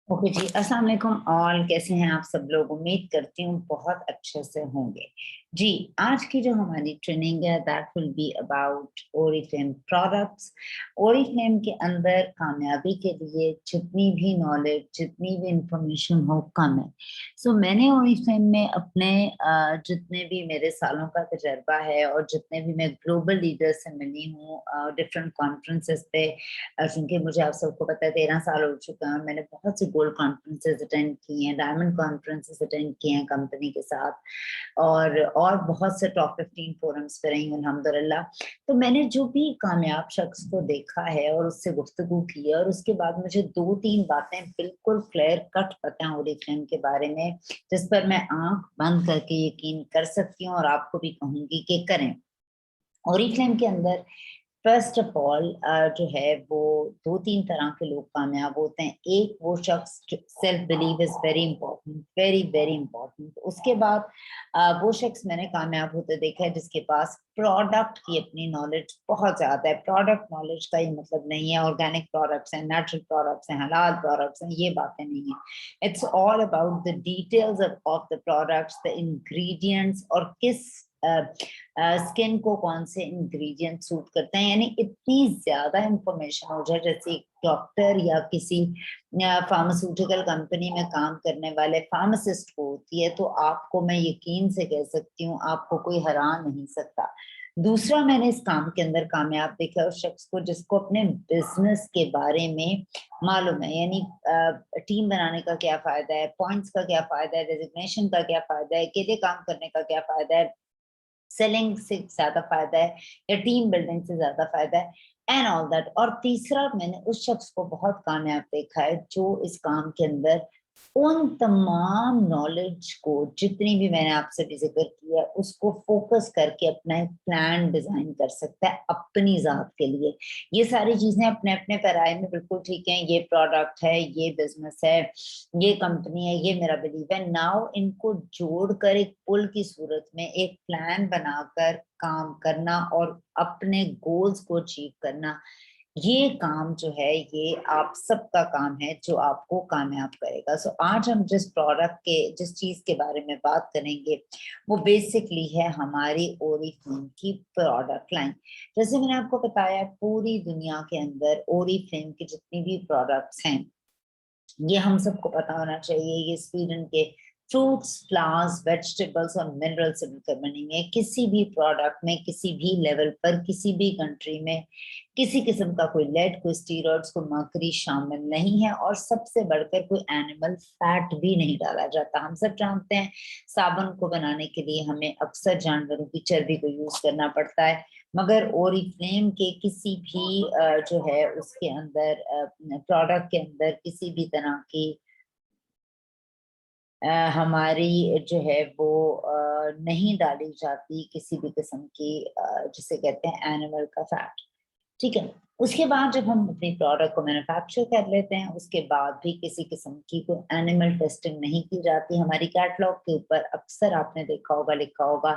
Okay जी, अस्सलाम वालेकुम all. कैसे हैं आप सब लोग? उम्मीद करती हूँ बहुत अच्छे से होंगे जी। आज की जो हमारी ट्रेनिंग है that will be about Oriflame products. Oriflame के अंदर कामयाबी के लिए जितनी भी नॉलेज, जितनी भी इंफॉर्मेशन हो कम है। सो मैंने ओरिफ्लेम में अपने जितने भी मेरे सालों का तजर्बा है और जितने भी मैं ग्लोबल लीडर से मिली हूँ डिफरेंट कॉन्फ्रेंसेस पे, क्योंकि मुझे आप सबको पता है 13 साल हो चुका है। मैंने बहुत सी गोल्ड कॉन्फ्रेंसेस अटेंड की हैं, डायमंड कॉन्फ्रेंसेस अटेंड किए हैं कंपनी के साथ, और बहुत से टॉप 15 फोरम्स पे रही हूँ अल्हम्दुलिल्लाह। तो मैंने जो भी कामयाब शख्स को देखा है और उससे गुफ्तगू की है, और उसके बाद मुझे 2-3 बातें बिल्कुल क्लियर कट पता है ओरिफ्लेम के बारे में, जिस पर मैं आंख बंद करके यकीन कर सकती हूँ और आपको भी कहूंगी कि करें। ओरिफ्लेम के अंदर फर्स्ट ऑफ ऑल जो है वो 2-3 तरह के लोग कामयाब होते हैं। एक वो शख्स, self believe is very important, very very important. उसके बाद वो शख्स मैंने कामयाब होते देखा है जिसके पास प्रोडक्ट की अपनी नॉलेज बहुत ज्यादा है। प्रोडक्ट नॉलेज का ये मतलब नहीं है ऑर्गेनिक प्रोडक्ट्स हैं, नेचुरल प्रोडक्ट्स हैं, हलाल प्रोडक्ट्स हैं, ये बातें नहीं है। It's all about the details of the products, the ingredients, और किस स्किन को कौन से इंग्रेडिएंट सूट करते हैं। यानी इतनी ज्यादा इंफॉर्मेशन हो जाए, जैसे एक डॉक्टर या किसी फार्मास्यूटिकल कंपनी में काम करने वाले फार्मासिस्ट को होती है, तो आपको मैं यकीन से कह सकती हूँ आपको कोई हरा नहीं सकता। दूसरा, मैंने इस काम के अंदर कामयाब देखा उस शख्स को जिसको अपने बिजनेस के बारे में मालूम है। यानी टीम बनाने का क्या फायदा है, पॉइंट्स का क्या फायदा है, डेजिग्नेशन का क्या फायदा है, अकेले काम करने का क्या फायदा है, सेलिंग से ज्यादा फायदा है या टीम बिल्डिंग से ज्यादा फायदा है, एंड ऑल दैट। और तीसरा, मैंने उस शख्स को बहुत कामयाब देखा है जो इस काम के अंदर उन तमाम नॉलेज को, जितनी भी मैंने आपसे भी जिक्र किया, उसको फोकस करके अपना एक प्लान डिजाइन कर सकता है अपनी जात के लिए। ये सारी चीजें अपने अपने पैराए में बिल्कुल ठीक है, ये प्रोडक्ट है, ये बिजनेस है, ये कंपनी है, ये मेरा बिलीव है। नाउ इनको जोड़कर एक पुल की सूरत में एक प्लान बनाकर काम करना और अपने गोल्स को अचीव करना, ये काम जो है ये आप सबका काम है जो आपको कामयाब करेगा। सो आज हम जिस प्रोडक्ट के, जिस चीज के बारे में बात करेंगे, वो बेसिकली है हमारी ओरिफ्लेम की प्रोडक्ट लाइन। जैसे मैंने आपको बताया, पूरी दुनिया के अंदर ओरिफ्लेम के जितनी भी प्रोडक्ट्स हैं, ये हम सबको पता होना चाहिए, ये स्वीडन के फ्रूट्स, फ्लावर्स, वेजिटेबल्स और मिनरल से मिलकर बनी हुई है। किसी भी प्रोडक्ट में, किसी भी लेवल पर, किसी भी कंट्री में किसी किस्म का कोई लेड, कोई स्टीरॉइड्स, कोई मर्करी शामिल नहीं है, और सबसे बढ़कर कोई एनिमल फैट भी नहीं डाला जाता। हम सब जानते हैं साबुन को बनाने के लिए हमें अक्सर जानवरों की चर्बी को यूज करना पड़ता है, मगर ओरिफ्लेम के किसी भी जो है उसके अंदर प्रोडक्ट के अंदर किसी भी तरह की हमारी जो है वो नहीं डाली जाती किसी भी किस्म की जिसे कहते हैं एनिमल का फैट। ठीक है। उसके बाद जब हम अपनी प्रोडक्ट को मैन्युफैक्चर कर लेते हैं, उसके बाद भी किसी किस्म की कोई एनिमल टेस्टिंग नहीं की जाती। हमारी कैटलॉग के ऊपर अक्सर आपने देखा होगा, लिखा होगा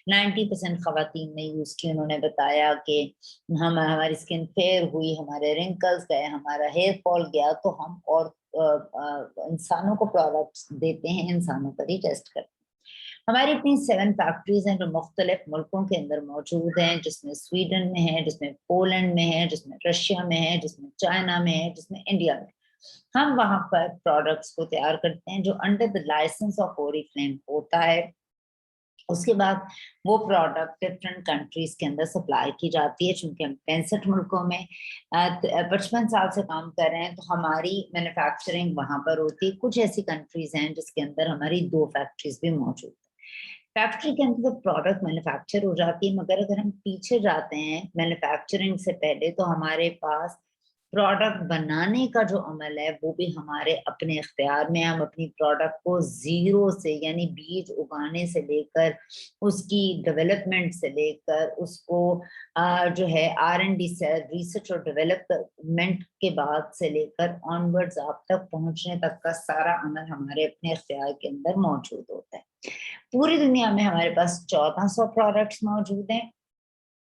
90% खवातीन ने यूज की, उन्होंने बताया कि हम, हमारी स्किन फेयर हुई, हमारे रिंकल्स गए, हमारा हेयर फॉल गया, तो हम और इंसानों को प्रोडक्ट्स देते हैं, इंसानों पर ही टेस्ट करते हैं। हमारी अपनी 7 फैक्ट्रीज हैं जो मुख्तलिफ मुल्कों के अंदर मौजूद हैं, जिसमें स्वीडन में है, जिसमें पोलैंड में है, जिसमें रशिया में है, जिसमें चाइना में है, जिसमें इंडिया में। हम वहां पर प्रोडक्ट्स को तैयार करते हैं जो under the licence of Oriflame होता है। उसके बाद वो प्रोडक्ट डिफरेंट कंट्रीज के अंदर सप्लाई की जाती है। चूंकि हम 65 मुल्कों में 55 साल से काम कर रहे हैं, तो हमारी मैन्युफैक्चरिंग वहां पर होती है। कुछ ऐसी कंट्रीज हैं जिसके अंदर हमारी 2 फैक्ट्रीज भी मौजूद है। फैक्ट्री के अंदर तो प्रोडक्ट मैन्युफैक्चर हो जाती है, मगर अगर हम पीछे जाते हैं मैन्युफैक्चरिंग से पहले, तो हमारे पास प्रोडक्ट बनाने का जो अमल है वो भी हमारे अपने इख्तियार में है। हम अपनी प्रोडक्ट को जीरो से, यानी बीज उगाने से लेकर, उसकी डेवलपमेंट से लेकर, उसको जो है R&D से, रिसर्च और डेवलपमेंट के बाद से लेकर ऑनवर्ड्स आप तक पहुंचने तक का सारा अमल हमारे अपने इख्तियार के अंदर मौजूद होता है। पूरी दुनिया में हमारे पास 1400 प्रोडक्ट्स मौजूद हैं,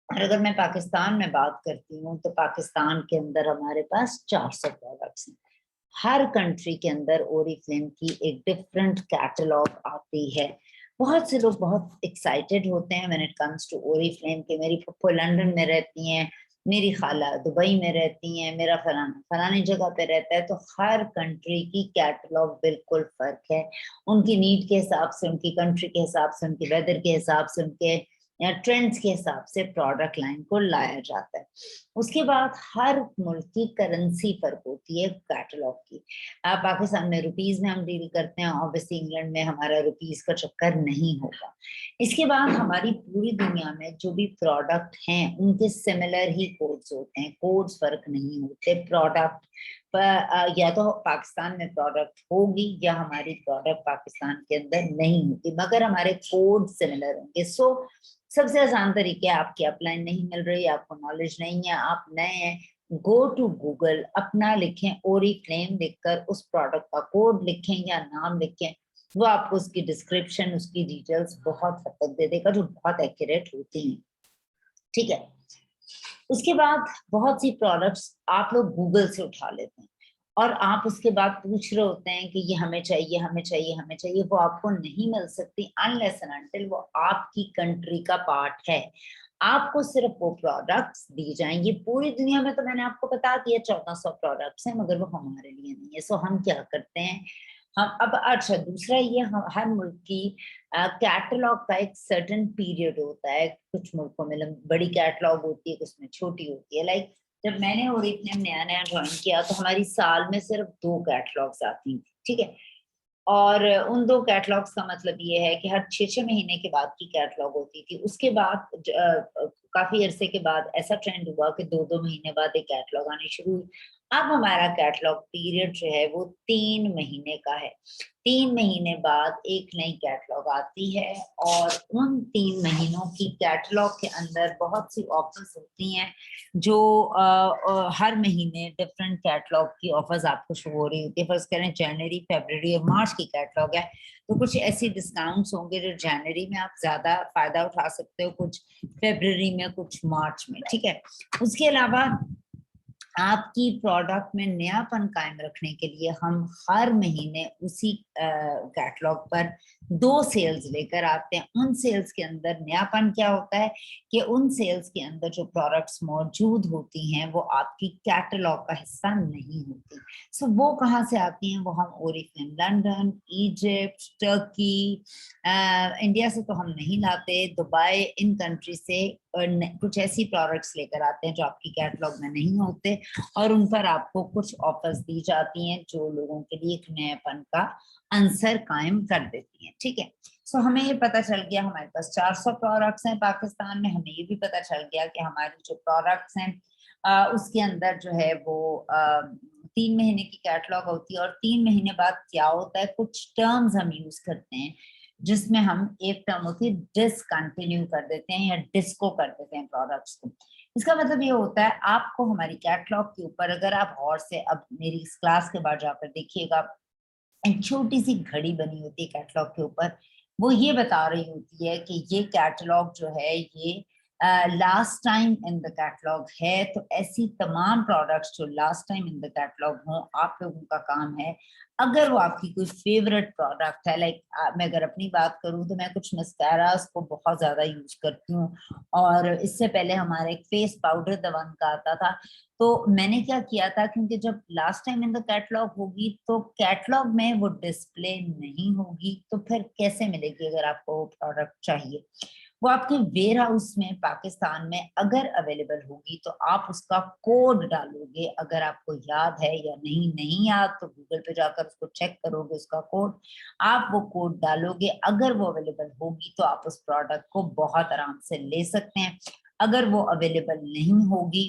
और अगर मैं पाकिस्तान में बात करती हूँ तो पाकिस्तान के अंदर हमारे पास 400 प्रोडक्ट्स हैं। हर कंट्री के अंदर ओरिफ्लेम की एक डिफरेंट कैटलॉग आती है। बहुत से लोग बहुत एक्साइटेड होते हैं when it comes to Oriflame के मेरी फुप्पो लंदन में रहती हैं, मेरी खाला दुबई में रहती हैं, मेरा फलाना फलानी जगह पे रहता है। तो हर कंट्री की कैटलॉग बिल्कुल फर्क है, उनकी नीड के हिसाब से, उनकी कंट्री के हिसाब से, उनके वेदर के हिसाब से, उनके ट्रेंड्स के हिसाब से प्रोडक्ट लाइन को लाया जाता है। उसके बाद हर मुल्क की करेंसी फर्क होती है कैटलॉग की। पाकिस्तान में रुपीज में हम डील करते हैं, ऑब्वियसली इंग्लैंड में हमारा रुपीज का चक्कर नहीं होगा। इसके बाद हमारी पूरी दुनिया में जो भी प्रोडक्ट हैं उनके सिमिलर ही कोड्स होते हैं, कोड्स फर्क नहीं होते। प्रोडक्ट या तो पाकिस्तान में प्रोडक्ट होगी या हमारी प्रोडक्ट पाकिस्तान के अंदर नहीं होगी, मगर हमारे कोड सिमिलर होंगे। सो सबसे आसान तरीके, आपकी अपलाइन नहीं मिल रही, आपको नॉलेज नहीं है, आप नए हैं, गो टू गूगल, अपना लिखें ओरिफ्लेम लिखकर उस प्रोडक्ट का कोड लिखें या नाम लिखें, वो आपको उसकी डिस्क्रिप्शन, उसकी डिटेल्स बहुत हद तक दे देगा, जो बहुत एक्यूरेट होती हैं। ठीक है, उसके बाद बहुत सी प्रोडक्ट्स आप लोग गूगल से उठा लेते हैं और आप उसके बाद पूछ रहे होते हैं कि ये हमें चाहिए, हमें चाहिए, हमें चाहिए। वो आपको नहीं मिल सकती अनलेस एंड अनटिल वो आपकी कंट्री का पार्ट है। आपको सिर्फ वो प्रोडक्ट्स दी जाएंगी। पूरी दुनिया में तो मैंने आपको बता दिया 1400 प्रोडक्ट्स हैं, मगर वो हमारे लिए नहीं है। सो हम क्या करते हैं, हम अब अच्छा दूसरा ये, हम हर मुल्क की कैटलॉग का एक सर्टेन पीरियड होता है। कुछ मुल्कों में बड़ी कैटलॉग होती है, कुछ में छोटी होती है। लाइक जब मैंने ओरिफ्लेम नया नया ज्वाइन किया तो हमारी साल में सिर्फ 2 कैटलॉग्स आती थी, ठीक है। और उन 2 कैटलॉग्स का मतलब ये है कि हर 6-6 महीने के बाद की कैटलॉग होती थी। उसके बाद काफी अरसे के बाद ऐसा ट्रेंड हुआ कि 2-2 महीने बाद एक कैटलॉग आनी शुरू हुई। अब हमारा कैटलॉग पीरियड जो है वो 3 महीने का है। 3 महीने बाद एक नई कैटलॉग आती है और उन 3 महीनों की कैटलॉग के अंदर बहुत सी ऑफर्स होती हैं जो हर महीने डिफरेंट कैटलॉग की ऑफर्स आपको शो हो रही होती है। फर्स्ट करें जनवरी, फरवरी और मार्च की कैटलॉग है, तो कुछ ऐसी डिस्काउंट्स होंगे जो जनवरी में आप ज्यादा फायदा उठा सकते हो, कुछ फरवरी में, कुछ मार्च में, ठीक है। उसके अलावा आपकी प्रोडक्ट में नयापन कायम रखने के लिए हम हर महीने उसी कैटलॉग पर 2 सेल्स लेकर आते हैं। उन सेल्स के अंदर नयापन क्या होता है कि उन सेल्स के अंदर जो प्रोडक्ट्स मौजूद होती हैं वो आपकी कैटलॉग का हिस्सा नहीं होती। सो वो कहाँ से आती हैं, वो हम Oriflame London, Egypt, Turkey, India से तो हम नहीं लाते, दुबई, इन कंट्री से कुछ ऐसी प्रोडक्ट्स लेकर आते हैं जो आपकी कैटलॉग में नहीं होते और उन पर आपको कुछ ऑफर्स दी जाती हैं जो लोगों के लिए एक नयापन का अंसर कायम कर देती हैं, ठीक है। सो हमें ये पता चल गया हमारे पास 400 प्रोडक्ट्स हैं पाकिस्तान में। हमें ये भी पता चल गया कि हमारी जो प्रोडक्ट्स हैं उसके अंदर जो है वो 3 महीने की कैटलॉग होती है। और 3 महीने बाद क्या होता है, कुछ टर्म्स हम यूज करते हैं जिसमें हम एक टर्म होती है डिसकंटिन्यू कर देते हैं या डिस्को कर देते हैं प्रोडक्ट्स को। इसका मतलब ये होता है आपको हमारी कैटलॉग के ऊपर, अगर आप गौर से अब मेरी इस क्लास के बाद जाकर देखिएगा, एक छोटी सी घड़ी बनी होती है कैटलॉग के ऊपर, वो ये बता रही होती है कि ये कैटलॉग जो है ये last time in the catalogue है। तो ऐसी तमाम प्रोडक्ट्स जो last time in the catalogue हों, आप लोगों का काम है, अगर वो आपकी कोई फेवरेट प्रोडक्ट है, लाइक मैं अगर अपनी बात करूं तो मैं कुछ मस्कारास को बहुत ज्यादा यूज करती हूँ और इससे पहले हमारा एक फेस पाउडर दवान का आता था। तो मैंने क्या किया था, क्योंकि जब last time in the catalogue होगी तो कैटलॉग में वो डिस्प्ले नहीं होगी, तो फिर कैसे मिलेगी अगर आपको वो प्रोडक्ट चाहिए। वो आपके वेयर हाउस में पाकिस्तान में अगर अवेलेबल होगी तो आप उसका कोड डालोगे, अगर आपको याद है या नहीं, नहीं याद तो गूगल पे जाकर उसको चेक करोगे उसका कोड, आप वो कोड डालोगे, अगर वो अवेलेबल होगी तो आप उस प्रोडक्ट को बहुत आराम से ले सकते हैं। अगर वो अवेलेबल नहीं होगी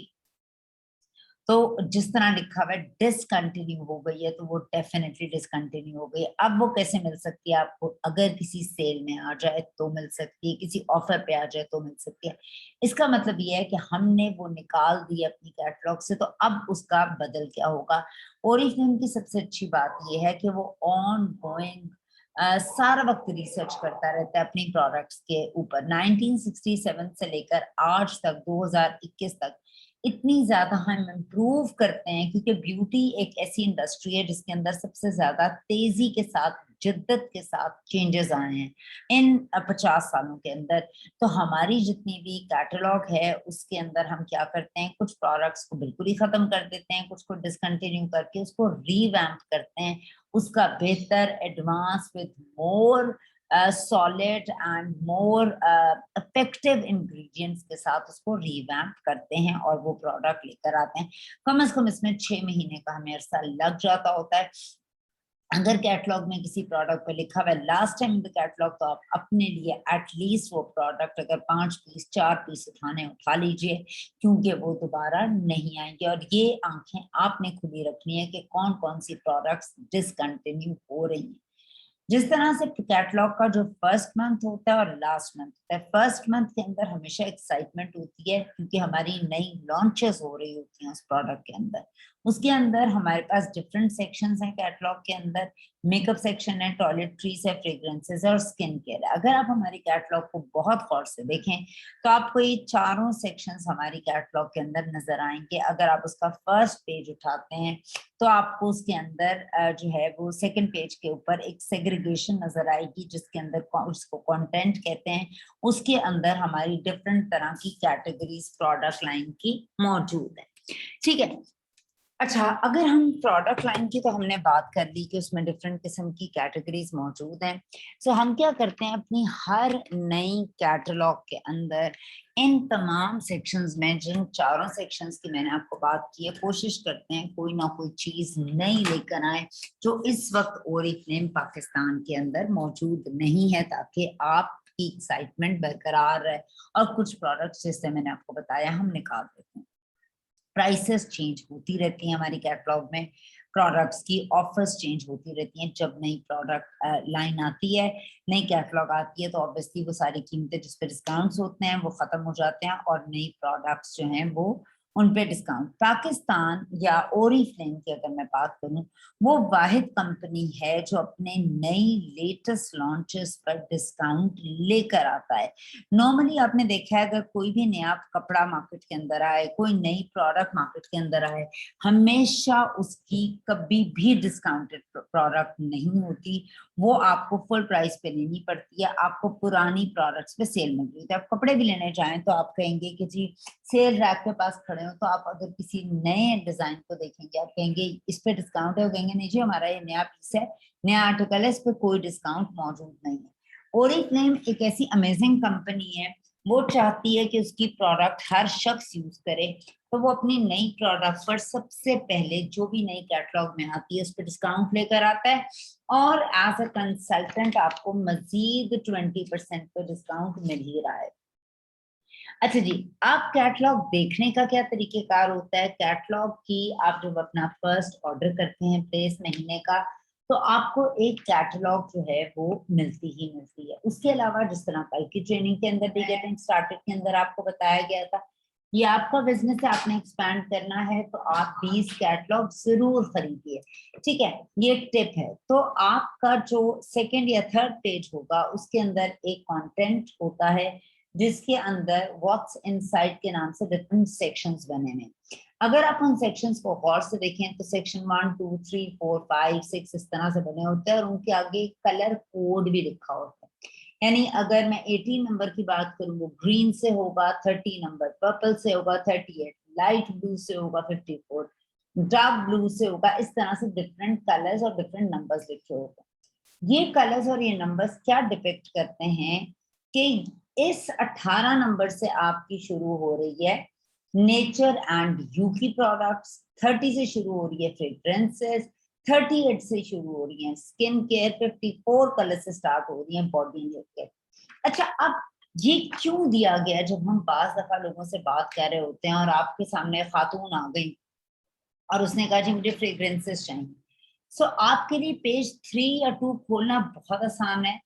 तो जिस तरह लिखा हुआ है डिसकंटिन्यू हो गई है, तो वो डेफिनेटली डिसकंटिन्यू हो गई है। अब वो कैसे मिल सकती है आपको, अगर किसी सेल में आ जाए तो मिल सकती है, किसी ऑफर पे आ जाए तो मिल सकती है। इसका मतलब ये है कि हमने वो निकाल दी अपनी कैटलॉग से, तो अब उसका बदल क्या होगा। ओरिफ्लेम की सबसे अच्छी बात ये है कि वो ऑन गोइंग सारा वक्त रिसर्च करता रहता है अपनी प्रोडक्ट्स के ऊपर। 1967 से लेकर आज तक 2021 तक इतनी ज्यादा हम इम्प्रूव करते हैं, क्योंकि ब्यूटी एक ऐसी इंडस्ट्री है जिसके अंदर सबसे ज्यादा तेजी के साथ, जिद्दत के साथ चेंजेस आए हैं इन 50 सालों के अंदर। तो हमारी जितनी भी कैटलॉग है उसके अंदर हम क्या करते हैं, कुछ प्रोडक्ट्स को बिल्कुल ही खत्म कर देते हैं, कुछ को डिसकंटिन्यू करके उसको रीवैम्प करते हैं, उसका बेहतर advance with more solid and more effective ingredients के साथ उसको रिवैम्प करते हैं और वो प्रोडक्ट लेकर आते हैं। कम से कम इसमें 6 महीने का हमें अरसा लग जाता होता है। अगर कैटलॉग में किसी प्रोडक्ट पे लिखा हुआ है last time in the catalogue, तो आप अपने लिए एटलीस्ट वो प्रोडक्ट अगर 5 पीस 4 पीस उठाने उठा लीजिए, क्योंकि वो दोबारा नहीं आएंगे। और ये आंखें आपने खुली रखनी है कि कौन कौन सी प्रोडक्ट्स डिसकंटिन्यू हो रही हैं। जिस तरह से कैटलॉग का जो फर्स्ट मंथ होता है और लास्ट मंथ होता है, फर्स्ट मंथ के अंदर हमेशा एक्साइटमेंट होती है क्योंकि हमारी नई लॉन्चेस हो रही होती हैं उस प्रोडक्ट के अंदर। उसके अंदर हमारे पास डिफरेंट सेक्शंस हैं कैटलॉग के अंदर। मेकअप सेक्शन है, टॉयलेट्रीज है, फ्रेग्रेंसेस है और स्किन केयर है। अगर आप हमारी कैटलॉग को बहुत गौर से देखें तो आपको ये चारों सेक्शंस हमारी कैटलॉग के अंदर नजर आएंगे। अगर आप उसका फर्स्ट पेज उठाते हैं तो आपको उसके अंदर जो है वो सेकंड पेज के ऊपर एक सेग्रीगेशन नजर आएगी, जिसके अंदर उसको कंटेंट कहते हैं। उसके अंदर हमारी डिफरेंट तरह की कैटेगरीज प्रोडक्ट लाइन की मौजूद है। ठीक है, अच्छा, अगर हम प्रोडक्ट लाइन की तो हमने बात कर ली कि उसमें डिफरेंट किस्म की कैटेगरीज मौजूद हैं। सो हम क्या करते हैं, अपनी हर नई कैटलॉग के अंदर इन तमाम सेक्शंस में, जिन चारों सेक्शंस की मैंने आपको बात की है, कोशिश करते हैं कोई ना कोई चीज नई लेकर आए जो इस वक्त ओरिफ्लेम पाकिस्तान के अंदर मौजूद नहीं है, ताकि आपकी एक्साइटमेंट बरकरार रहे। और कुछ प्रोडक्ट्स जैसे मैंने आपको बताया हम निकाल देते हैं। प्राइसेस चेंज होती रहती हैं हमारी कैटलॉग में, प्रोडक्ट्स की ऑफर्स चेंज होती रहती हैं। जब नई प्रोडक्ट लाइन आती है, नई कैटलॉग आती है, तो ऑब्वियसली वो सारी कीमतें जिस पे डिस्काउंट्स होते हैं वो खत्म हो जाते हैं और नई प्रोडक्ट्स जो हैं वो उन पे डिस्काउंट। पाकिस्तान या ओरिफ्लेम की अगर मैं बात करूं, वो वाहिद कंपनी है जो अपने नई लेटेस्ट लॉन्चेस पर डिस्काउंट लेकर आता है। नॉर्मली आपने देखा है अगर कोई भी नया कपड़ा मार्केट के अंदर आए, कोई नई प्रोडक्ट मार्केट के अंदर आए, हमेशा उसकी कभी भी डिस्काउंटेड प्रोडक्ट नहीं होती। वो आपको फुल प्राइस पे लेनी पड़ती है। आपको पुरानी प्रोडक्ट्स पे सेल मिल रही है। आप कपड़े भी लेने जाएं तो आप कहेंगे कि जी सेल रैक के पास खड़े हो, तो आप अगर किसी नए डिजाइन को देखेंगे, आप कहेंगे इस पे डिस्काउंट है, वो कहेंगे नहीं जी हमारा ये नया पीस है, नया आर्टिकल है, इस पे कोई डिस्काउंट मौजूद नहीं है। ओरिफ्लेम एक ऐसी अमेजिंग कंपनी है, वो चाहती है कि उसकी प्रोडक्ट हर शख्स यूज करे। तो वो अपनी नई प्रोडक्ट पर सबसे पहले जो भी नई कैटलॉग में आती है उस पर डिस्काउंट लेकर आता है, और एज अ कंसल्टेंट आपको मजीद 20% पे डिस्काउंट मिल ही रहा है। अच्छा जी, आप कैटलॉग देखने का क्या तरीकेकार होता है? कैटलॉग की आप जब अपना फर्स्ट ऑर्डर करते हैं प्लेस महीने का, तो आपको एक कैटलॉग जो है वो मिलती ही मिलती है। उसके अलावा जिस तरह कल की ट्रेनिंग के अंदर भी गेटिंग स्टार्टेड के अंदर आपको बताया गया था, ये आपका बिजनेस है, आपने एक्सपैंड करना है तो आप 20 कैटलॉग जरूर खरीदिए। ठीक है, ये टिप है। तो आपका जो सेकंड या थर्ड पेज होगा उसके अंदर एक कंटेंट होता है जिसके अंदर व्हाट्स इनसाइड के नाम से डिफरेंट सेक्शंस बने हुए। अगर आप उन सेक्शंस को गौर से देखें तो सेक्शन 1 2 3 4 5 6 इस तरह से बने होते हैं और उनके आगे कलर कोड भी लिखा होता है। यानी अगर मैं 18 नंबर की बात करूं, वो ग्रीन से होगा 30 नंबर, पर्पल से होगा 38, लाइट ब्लू से होगा 54, डार्क ब्लू से होगा। इस तरह से डिफरेंट कलर्स और डिफरेंट नंबर्स लिखे होते हैं। ये कलर्स और ये नंबर्स क्या डिपिक्ट करते हैं कि इस 18 नंबर से आपकी शुरू हो रही है नेचर एंड यू की प्रोडक्ट्स, 30 से शुरू हो रही है फ्रेग्रेंसेस, 38 से शुरू हो रही है स्किन केयर, 54 कलर से स्टार्ट हो रही है बॉडी केयर। अच्छा, अब ये क्यों दिया गया? जब हम बाज दफा लोगों से बात कर रहे होते हैं और आपके सामने खातून आ गई और उसने कहा जी मुझे फ्रेग्रेंसेस चाहिए, सो आपके लिए पेज 3 या 2 खोलना बहुत आसान है,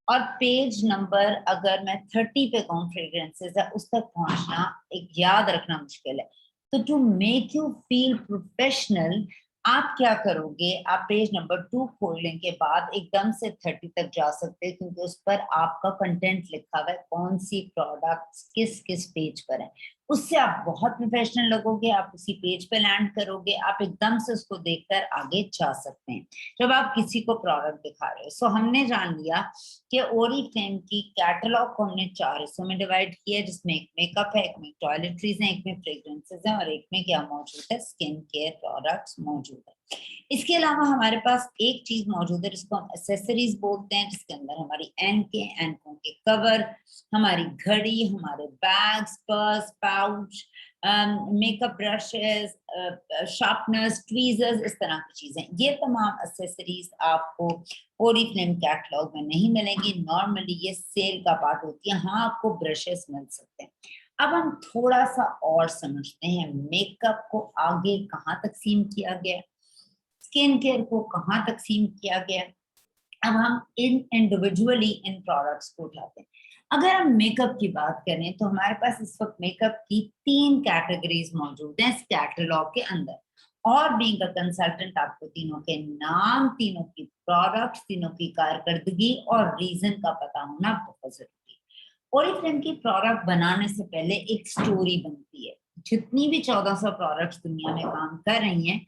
और पेज नंबर अगर मैं 30 पे कहूँ फ्रेग्रेंसेस है, उस तक पहुंचना एक याद रखना मुश्किल है। तो to make you feel professional, आप क्या करोगे, आप पेज नंबर 2 खोलने के बाद एकदम से 30 तक जा सकते हैं, क्योंकि उस पर आपका कंटेंट लिखा हुआ है, कौन सी प्रोडक्ट्स किस किस पेज पर है। उससे आप बहुत प्रोफेशनल लगोगे, आप उसी पेज पे लैंड करोगे, आप एकदम से उसको देखकर आगे जा सकते हैं जब आप किसी को प्रोडक्ट दिखा रहे हो। सो हमने जान लिया कि ओरिफ्लेम की कैटलॉग को हमने 4 हिस्सों में डिवाइड किया है, जिसमें एक मेकअप है, एक में टॉयलेटरीज है, एक में फ्रेग्रेंसेज है और एक में क्या मौजूद है, स्किन केयर प्रोडक्ट्स मौजूद है। इसके अलावा हमारे पास एक चीज मौजूद है जिसको हम एक्सेसरीज बोलते हैं, जिसके अंदर हमारी एनकों के कवर, हमारी घड़ी, हमारे bags, purse, pouch, makeup brushes, sharpeners, tweezers, इस तरह की चीजें, ये तमाम एक्सेसरीज आपको ओरिफ्लेम कैटलॉग में नहीं मिलेंगी। नॉर्मली ये सेल का पार्ट होती है। हाँ, आपको ब्रशेस मिल सकते हैं। अब हम थोड़ा सा और समझते हैं मेकअप को आगे कहाँ तकसीम किया गया, स्किन केयर को कहाँ तकसीम किया गया। अब हम इंडिविजुअली इन प्रोडक्ट्स को उठाते हैं। अगर हम मेकअप की बात करें तो हमारे पास इस वक्त मेकअप की 3 कैटेगरीज मौजूद हैं इस कैटलॉग के अंदर। और बीइंग अ कंसल्टेंट आपको तीनों के नाम, तीनों की प्रोडक्ट्स, तीनों की कारकर्दगी और रीजन का पता होना बहुत जरूरी है। ओरिफ्लेम की प्रोडक्ट बनाने से पहले एक स्टोरी बनती है। जितनी भी 1400 प्रोडक्ट्स दुनिया में काम कर रही हैं,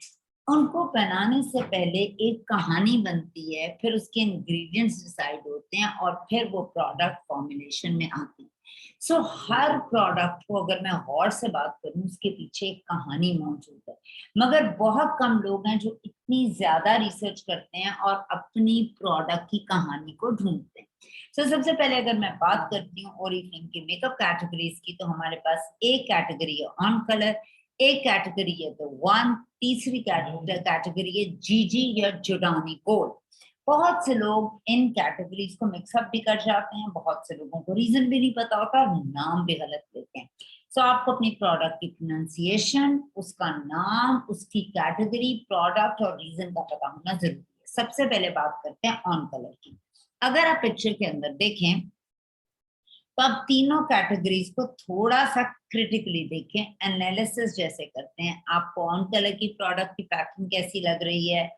उनको बनाने से पहले एक कहानी बनती है, फिर उसके इंग्रेडिएंट्स डिसाइड होते हैं और फिर वो प्रोडक्ट फॉर्मुलेशन में आती है। सो हर प्रोडक्ट को अगर मैं गौर से बात करूं, उसके पीछे एक कहानी मौजूद है। मगर बहुत कम लोग हैं जो इतनी ज्यादा रिसर्च करते हैं और अपनी प्रोडक्ट की कहानी को ढूंढते हैं। सो सबसे पहले अगर मैं बात करती हूँ ओरिफ्लेम के मेकअप कैटेगरीज की, तो हमारे पास एक कैटेगरी है ऑन कलर, एक कैटेगरी है द वन, तीसरी कैटेगरी है जीजी या जुडानी गोल्ड। बहुत से लोग इन कैटेगरीज को मिक्सअप भी कर जाते हैं, बहुत से लोगों को रीजन भी नहीं पता होता और नाम भी गलत लेते हैं। सो आपको अपनी प्रोडक्ट की प्रोनाउंसिएशन, उसका नाम, उसकी कैटेगरी, प्रोडक्ट और रीजन का पता होना जरूरी है। सबसे पहले बात करते हैं ऑन कलर की। अगर आप पिक्चर के अंदर देखें तो आप तीनों कैटेगरीज को थोड़ा सा क्रिटिकली देखें, एनालिसिस जैसे करते हैं। आपको ऑन कलर की प्रोडक्ट की पैकिंग कैसी लग रही है,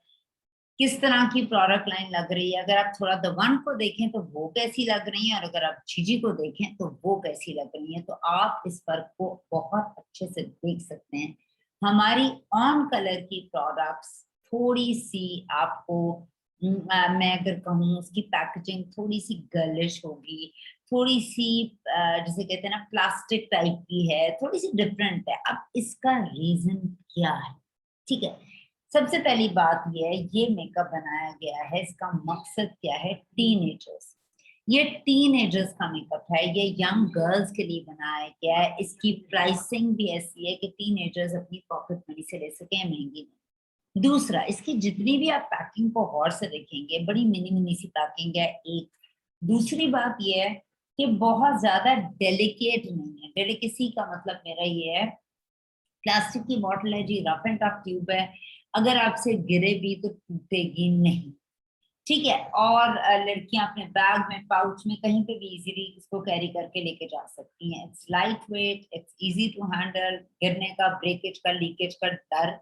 किस तरह की प्रोडक्ट लाइन लग रही है। अगर आप थोड़ा द वन को देखें तो वो कैसी लग रही है, और अगर आप जीजी को देखें तो वो कैसी लग रही है, तो आप इस फर्क को बहुत अच्छे से देख सकते हैं। हमारी ऑन कलर की प्रोडक्ट्स थोड़ी सी आपको मैं अगर कहूँ उसकी पैकेजिंग थोड़ी सी गर्लिश होगी, थोड़ी सी जिसे कहते हैं ना प्लास्टिक टाइप की है, थोड़ी सी डिफरेंट है। अब इसका रीजन क्या है? ठीक है, सबसे पहली बात यह है, ये मेकअप बनाया गया है, इसका मकसद क्या है? टीनेजर्स, ये टीनेजर्स का मेकअप है, ये यंग गर्ल्स के लिए बनाया गया है। इसकी प्राइसिंग भी ऐसी है कि टीनेजर्स अपनी पॉकेट मनी से ले सके, महंगी नहीं। दूसरा, इसकी जितनी भी आप पैकिंग को गौर से देखेंगे, बड़ी मिनी मिनी सी पैकिंग है एक। दूसरी बात यह है कि बहुत ज्यादा डेलिकेट नहीं है। डेलिकेसी का मतलब मेरा ये है, प्लास्टिक की बॉटल है जी, रफ एंड टफ ट्यूब है, अगर आपसे गिरे भी तो टूटेगी नहीं। ठीक है, और लड़कियां अपने बैग में, पाउच में, कहीं पे भी इजीली इसको कैरी करके लेके जा सकती हैं। It's lightweight, it's easy to handle, गिरने का, ब्रेकेज का, लीकेज का डर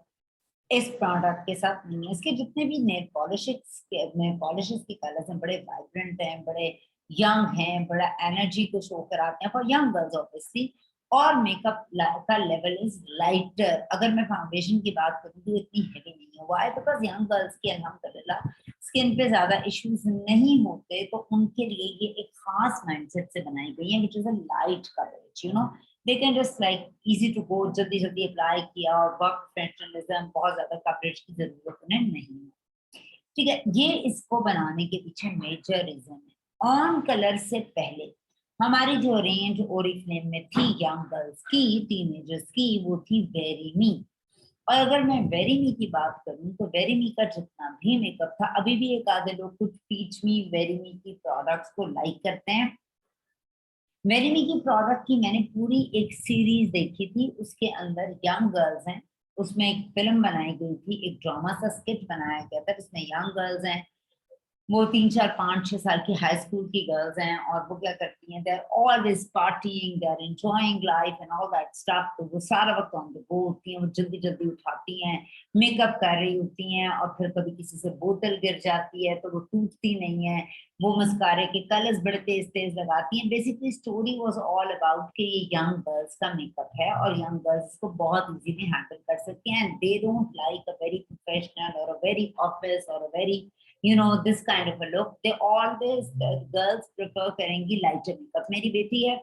इस प्रोडक्ट के साथ नहीं है। इसके जितने भी नेल पॉलिशेस के कलर्स हैं, बड़े वाइब्रेंट हैं, बड़े यंग हैं, बड़ा एनर्जी को शो कराते हैं फॉर यंग गर्ल्स ऑब्वियसली। और मेकअप का लेवल इज लाइटर। अगर मैं फाउंडेशन की बात करूँ तो इतनी हेवी नहीं है। वाई? बिकॉज यंग गर्ल्स के अल्हम्दुलिल्लाह स्किन पे ज्यादा इश्यूज नहीं होते, तो उनके लिए ये एक खास माइंडसेट से बनाई गई है, which is a light coverage, you know. They can just like easy to go, जल्दी जल्दी अप्लाई किया और वर्क प्रोफेशनलिज्म, बहुत ज्यादा कवरेज की जरूरत उन्हें नहीं है। ठीक है, ये इसको बनाने के पीछे मेजर रीजन है। ऑन कलर से पहले हमारी जो रेंज ओरिफ्लेम में थी यंग गर्ल्स की, टीनेजर्स की, वो थी वेरी मी। और अगर मैं वेरी मी की बात करूं तो वेरी मी का जितना भी मेकअप था, अभी भी एक आधे लोग कुछ पीच मी, वेरी मी की प्रोडक्ट्स को लाइक करते हैं। मेरिनी की प्रोडक्ट की मैंने पूरी एक सीरीज देखी थी, उसके अंदर यंग गर्ल्स हैं, उसमें एक फिल्म बनाई गई थी, एक ड्रामा सा स्किट बनाया गया था जिसमें यंग गर्ल्स हैं, वो 3 4 5 6 साल की हाई स्कूल की गर्ल्स हैं और वो क्या करती हैं, they are always partying, they are enjoying life and all that stuff. तो वो सारा वक्त ऑन द गो होती हैं, वो जल्दी जल्दी उठाती हैं, मेकअप कर रही होती हैं, और फिर कभी किसी से बोतल गिर जाती है तो वो टूटती नहीं है। वो मस्कारे के कलर्स बड़े तेज तेज लगाती हैं। Basically story was all about कि ये यंग गर्ल्स का मेकअप है और यंग गर्ल्स को बहुत इजीली हैंडल कर सकती हैं, and they don't like a very professional और अ वेरी ऑफिस और a very this kind of a look. They always, girls prefer करेंगी lighter makeup. मेरी बेटी है,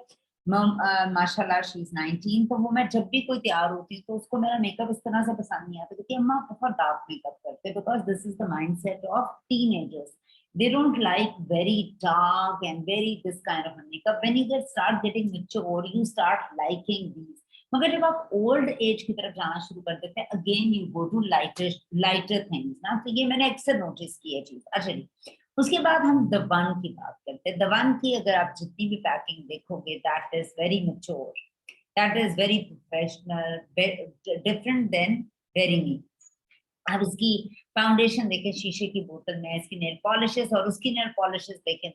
माशाल्लाह शी इज 19, तो वो मैं जब भी कोई तैयार होती हूँ तो उसको मेरा मेकअप इस तरह से पसंद नहीं आता, क्योंकि अम्मा बहुत डार्क मेकअप करते हैं, because this is the mindset of teenagers. They don't like very dark and very this kind of a makeup. When you start getting mature, you start liking these. मगर जब आप ओल्ड एज की तरफ जाना शुरू कर देते हैं, again you go to lighter lighter things ना, तो ये मैंने अक्सर नोटिस की है चीज. अच्छा जी, उसके बाद हम द वन की बात करते हैं. द वन की अगर आप जितनी भी पैकिंग देखोगे, that is very mature, that is very professional, different than very me. आप इसकी फाउंडेशन देखें शीशे की बोतल में, इसकी नेल पॉलिशेस और उसकी नेल पॉलिशेस देखें,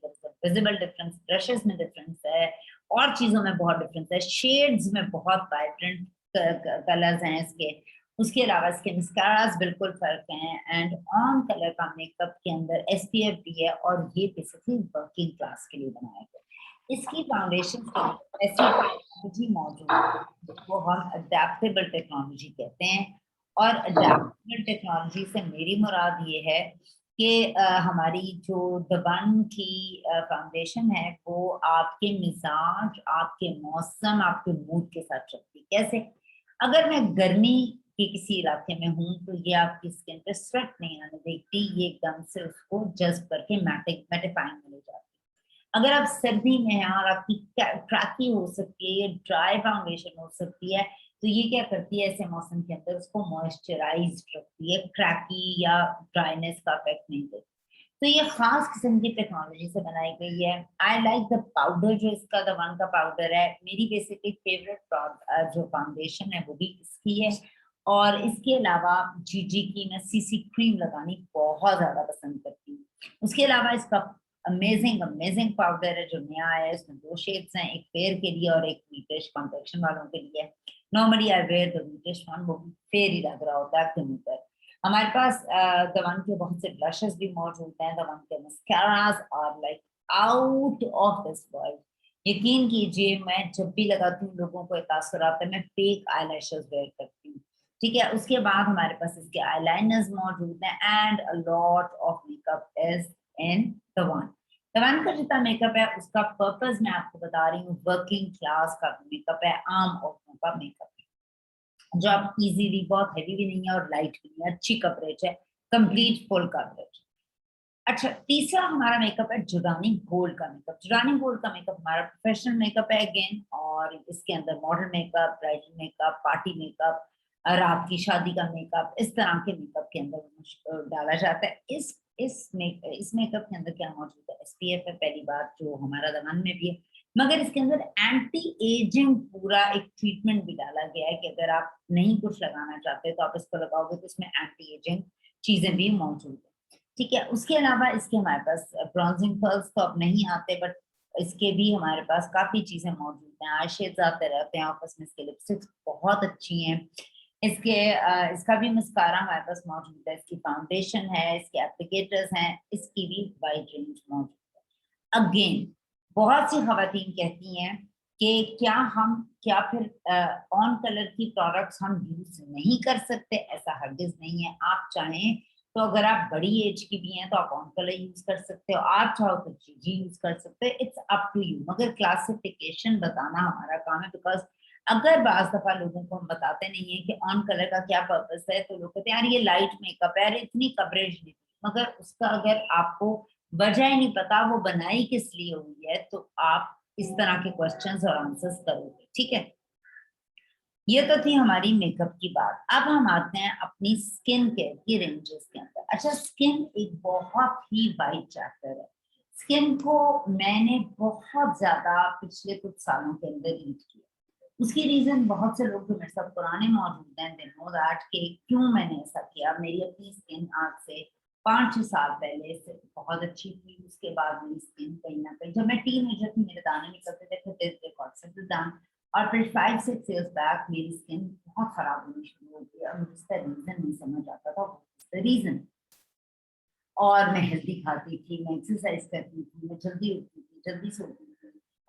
विजिबल डिफरेंस, ब्रशेस में डिफरेंस है, और चीजों में बहुत डिफरेंस है, शेड्स में बहुत वाइब्रेंट कलर्स हैं इसके. उसके अलावा इसके मस्कारास बिल्कुल फर्क हैं, एंड ऑन कलर का मेकअप के अंदर एसपीएफ भी है, और ये बेसिकली वर्किंग क्लास के लिए बनाया गया. इसकी फाउंडेशन ऐसी टेक्नोलॉजी मौजूद है, वो हम अडेप्टेबल टेक्नोलॉजी कहते हैं. और अडेप्टेबल टेक्नोलॉजी से मेरी मुराद ये है कि हमारी जो दबन की फाउंडेशन है, वो आपके मिजाज, आपके मौसम, आपके मूड के साथ चलती है. कैसे? अगर मैं गर्मी के किसी इलाके में हूँ तो ये आपकी स्किन पे स्वेट नहीं आने देती, ये एकदम से उसको जज्ब करके मैटिफाइंग में ले जाती है. अगर आप सर्दी में हैं और आपकी क्रैकी हो सकती है, ड्राई फाउंडेशन हो सकती है, तो ये क्या करती है, ऐसे मौसम के अंदर उसको मॉइस्चराइज रखती है, क्रैकी या ड्राइनेस का इफेक्ट नहीं देती. तो ये खास किस्म की टेक्नोलॉजी से बनाई गई है. आई लाइक द पाउडर, जो इसका द वन का पाउडर है, मेरी बेसिकली फेवरेट जो फाउंडेशन है वो भी इसकी है. और इसके अलावा जीजी की मैं सीसी क्रीम लगानी बहुत ज्यादा पसंद करती हूँ. उसके अलावा इसका अमेजिंग अमेजिंग पाउडर है जो नया आया है, इसमें 2 शेड्स हैं, एक फेयर के लिए और एक वीटिश कॉम्प्लेक्शन वालों के लिए. Normally I wear the wheatish one, वो फेयर ही लग रहा होता है अपने मुंह पर. हमारे पास दवन के बहुत से ब्लशेस भी मौजूद हैं. दवन के mascaras are like out of this world. यकीन कीजिए, मैं जब भी लगाती हूँ लोगों को तासुर आता है. मैं फेक आईलैशेस वेयर करती हूँ. ठीक है, उसके बाद हमारे पास इसके आईलाइनर्स मौजूद हैं, and a lot of makeup is in दवन. दवन का जितना मेकअप है उसका पर्पस मैं आपको बता रही हूँ, वर्किंग क्लास का मेकअप है, आम औरतों का मेकअप है, जो आप इजीली, बहुत हैवी भी नहीं है और लाइट भी नहीं है, अच्छी कवरेज है, कंप्लीट फुल कवरेज. अच्छा, तीसरा हमारा मेकअप है जुडानी गोल्ड का मेकअप. जुडानी गोल्ड का मेकअप हमारा प्रोफेशनल मेकअप है अगेन, और इसके अंदर model makeup, bridal makeup, party makeup, रात की शादी का मेकअप, इस तरह के मेकअप के अंदर डाला जाता है. इस मेकअप के अंदर क्या मौजूद है, एसपीएफ है पहली बात, जो हमारा दमन में भी है, मगर इसके अंदर एंटी एजिंग पूरा एक ट्रीटमेंट भी डाला गया है कि अगर आप नहीं कुछ लगाना चाहते तो आप इसको लगाओगे तो इसमें एंटी एजिंग चीजें भी मौजूद है. ठीक है, उसके अलावा इसके हमारे पास ब्राउजिंग पर्ल्स तो अब नहीं आते, बट इसके भी हमारे पास काफी चीजें मौजूद हैं. आई शेड्स आते रहते हैं ऑफिस में, इसके लिपस्टिक्स बहुत अच्छी हैं. इसके इसका भी मस्कारा हमारे पास मौजूद है, इसकी फाउंडेशन है, इसके एप्लीकेटर्स हैं, इसकी भी वाइड रेंज मौजूद है. अगेन, बहुत सी खवातीन कहती हैं कि क्या फिर ऑन कलर की प्रोडक्ट्स हम यूज नहीं कर सकते. ऐसा हरगिज नहीं है. आप चाहें तो, अगर आप बड़ी एज की भी हैं तो आप ऑन कलर यूज कर सकते हो, आप चाहो तो जीजी यूज कर सकते हो, इट्स अप टू यू. मगर क्लासिफिकेशन बताना हमारा काम है, बिकॉज अगर बाज दफा लोगों को हम बताते नहीं है कि ऑन कलर का क्या पर्पस है, तो लोग कहते हैं यार ये लाइट मेकअप है, यार इतनी कवरेज नहीं. मगर उसका अगर आपको वजह ही नहीं पता वो बनाई किस लिए हुई है, तो आप इस तरह के क्वेश्चंस और आंसर्स करोगे. ठीक है, ये तो थी हमारी मेकअप की बात. अब हम आते हैं अपनी स्किन केयर की रेंजेस के अंदर. अच्छा, स्किन एक बहुत ही वाइड चैप्टर है. स्किन को मैंने बहुत ज्यादा पिछले कुछ सालों के अंदर रीड किया. उसकी रीजन, बहुत से लोग जो मेरे साथ पुराने मौजूद हैं, दे नो दैट कि क्यों मैंने ऐसा किया. मेरी अपनी स्किन आज से 5-6 साल पहले से बहुत अच्छी थी। उसके बाद मेरी स्किन कहीं ना कहीं, जब मैं टीनेजर थी मेरे दाने निकलते थे, फिर दान, और फिर 5-6 इयर्स बैक मेरी स्किन बहुत खराब होनी शुरू हो गई और मुझे इसका रीजन नहीं समझ आता था, रीजन। और मैं हेल्दी खाती थी, मैं एक्सरसाइज करती थी, मैं जल्दी उठती थी, जल्दी सोती थी,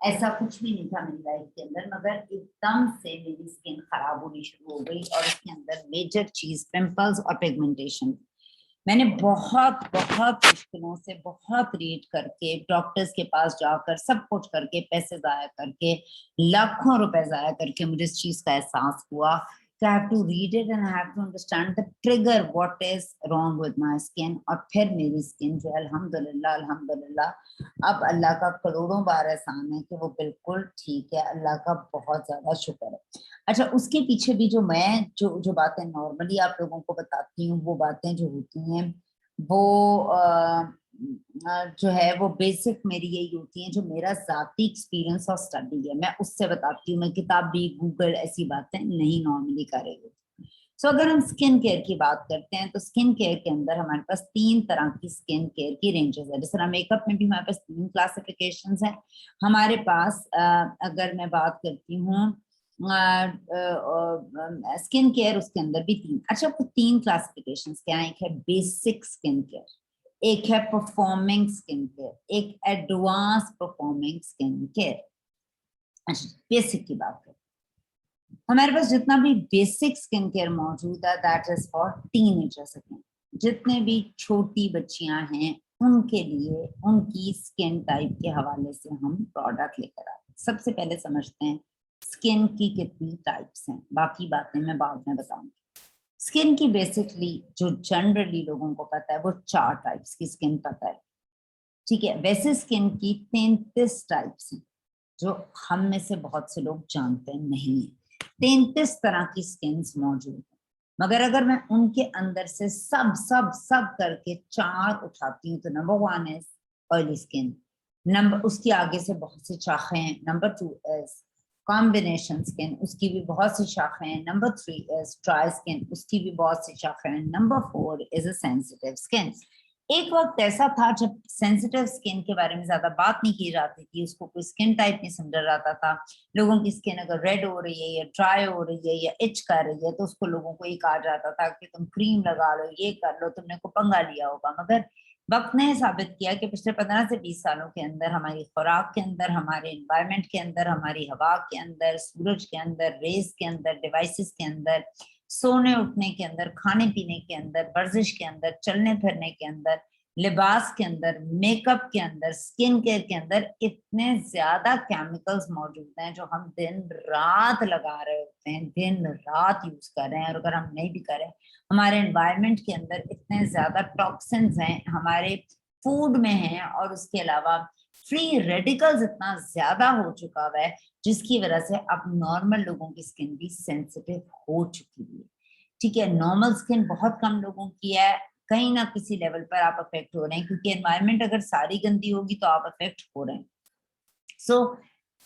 ऐसा कुछ भी नहीं था मेरी लाइफ के अंदर, मगर एकदम से मेरी स्किन खराब होनी शुरू हो गई और उसके अंदर मेजर चीज पिंपल्स और पिगमेंटेशन। मैंने बहुत बहुत मुश्किलों से, बहुत रीड करके, डॉक्टर्स के पास जाकर, सब कुछ करके, पैसे जाया करके, लाखों रुपए जाया करके मुझे इस चीज का एहसास हुआ कि I have to read it and I have to understand the trigger what is wrong with my skin. और फिर मेरी स्किन जो है अल्हम्दुलिल्लाह अल्हम्दुलिल्लाह, अब अल्लाह का करोड़ों बार एहसान है कि वो बिल्कुल ठीक है, अल्लाह का बहुत ज्यादा शुक्र है। अच्छा, उसके पीछे भी जो मैं जो बातें नॉर्मली आप लोगों को बताती हूँ, वो बातें जो होती हैं वो जो है वो बेसिक मेरी यही होती है, जो मेरा जाती एक्सपीरियंस और स्टडी है, मैं उससे बताती हूँ। मैं किताब भी, गूगल, ऐसी बातें नहीं नॉर्मली कर रही होती। सो अगर हम स्किन केयर की बात करते हैं तो स्किन केयर के अंदर हमारे पास 3 तरह की स्किन केयर की रेंजेस है। जिस तरह मेकअप में भी हमारे पास 3 क्लासिफिकेशंस हैं हमारे पास। अगर मैं बात करती हूँ स्किन केयर, उसके अंदर भी 3। अच्छा, वो 3 क्लासिफिकेशंस क्या है? एक है बेसिक स्किन केयर, एक है परफॉर्मिंग स्किन केयर, एक एडवांस परफॉर्मिंग स्किन केयर। अच्छा, बेसिक की बात करें, हमारे पास जितना भी बेसिक स्किन केयर मौजूद है that is for teenagers again. जितने भी छोटी बच्चियां हैं उनके लिए, उनकी स्किन टाइप के हवाले से हम प्रोडक्ट लेकर आते हैं। सबसे पहले समझते हैं स्किन की कितनी टाइप्स हैं, बाकी बातें मैं बाद में बताऊंगी। स्किन की बेसिकली जो जनरली लोगों को पता है वो 4 टाइप्स की स्किन पता है, ठीक है। वैसे स्किन की 33 टाइप्स हैं जो हम में से बहुत से लोग जानते नहीं है। 33 तरह की स्किन मौजूद है, मगर अगर मैं उनके अंदर से सब सब सब करके 4 उठाती हूँ तो number 1 is oily skin, number, उसकी आगे से बहुत सी शाखें हैं। नंबर 2 इज कॉम्बिनेशन स्किन, उसकी भी बहुत सी शाखें हैं। नंबर 3 इज ड्राई स्किन, उसकी भी बहुत सी शाखें हैं। Number 4 is a sensitive skin. एक वक्त ऐसा था जब सेंसिटिव स्किन के बारे में ज्यादा बात नहीं की जाती थी, उसको कोई स्किन टाइप नहीं समझा जाता था। लोगों की स्किन अगर रेड हो रही है या ड्राई हो रही है या इच कर रही है तो उसको लोगों को ये कहा जाता था कि तुम क्रीम लगा लो, ये कर लो, तुमने को पंगा लिया होगा। मगर वक्त ने साबित किया कि पिछले 15 से 20 सालों के अंदर हमारी खुराक के अंदर, हमारे एनवायरमेंट के अंदर, हमारी हवा के अंदर, सूरज के अंदर, रेस के अंदर, डिवाइसेस के अंदर, सोने उठने के अंदर, खाने पीने के अंदर, वर्जिश के अंदर, चलने फिरने के अंदर, लिबास के अंदर, मेकअप के अंदर, स्किन केयर के अंदर इतने ज्यादा केमिकल्स मौजूद हैं जो हम दिन रात लगा रहे होते हैं, दिन रात यूज कर रहे हैं। और अगर हम नहीं भी करें, हमारे एनवायरनमेंट के अंदर इतने ज्यादा टॉक्सिन्स हैं, हमारे फूड में हैं, और उसके अलावा फ्री रेडिकल्स इतना ज्यादा हो चुका हुआ है जिसकी वजह से अब नॉर्मल लोगों की स्किन भी सेंसिटिव हो चुकी है, ठीक है। नॉर्मल स्किन बहुत कम लोगों की है, कहीं ना किसी लेवल पर आप अफेक्ट हो रहे हैं, क्योंकि एनवायरनमेंट अगर सारी गंदी होगी तो आप अफेक्ट हो रहे हैं। सो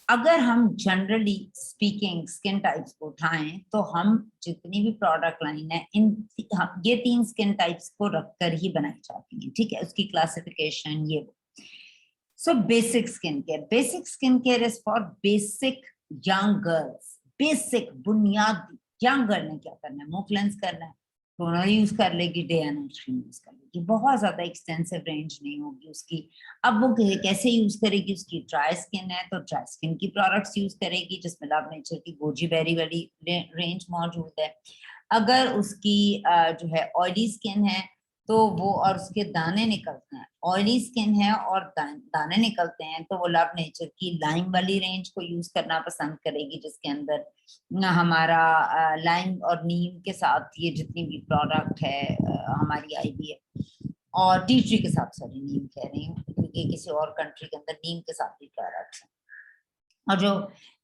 अगर हम जनरली स्पीकिंग स्किन टाइप्स को उठाएं तो हम जितनी भी प्रोडक्ट लाइन है ये 3 स्किन टाइप्स को रखकर ही बनाई जाती है, ठीक है। उसकी क्लासिफिकेशन ये वो। So basic skin care is for basic young girls, basic बुनियादी। यंग गर्ल ने क्या करना है? मुंह क्लेंस करना है, टोनर यूज कर लेगी, day and night cream use कर लेगी, बहुत ज्यादा एक्सटेंसिव रेंज नहीं होगी उसकी। अब वो कैसे यूज करेगी? उसकी ड्राई स्किन है तो ड्राई स्किन की प्रोडक्ट्स यूज करेगी जिसमें लव नेचर की गोजी बेरी वाली रेंज मौजूद है। अगर उसकी जो है ऑयली स्किन है तो वो, और उसके दाने निकलते हैं, ऑयली स्किन है और दाने निकलते हैं, तो वो लव नेचर की लाइम वाली रेंज को यूज करना पसंद करेगी जिसके अंदर हमारा लाइम और नीम के साथ ये जितनी भी प्रोडक्ट है हमारी आई भी है, और टी ट्री के साथ, सॉरी नीम कह रही हूँ क्योंकि किसी और कंट्री के अंदर नीम के साथ भी प्रोडक्ट है। और जो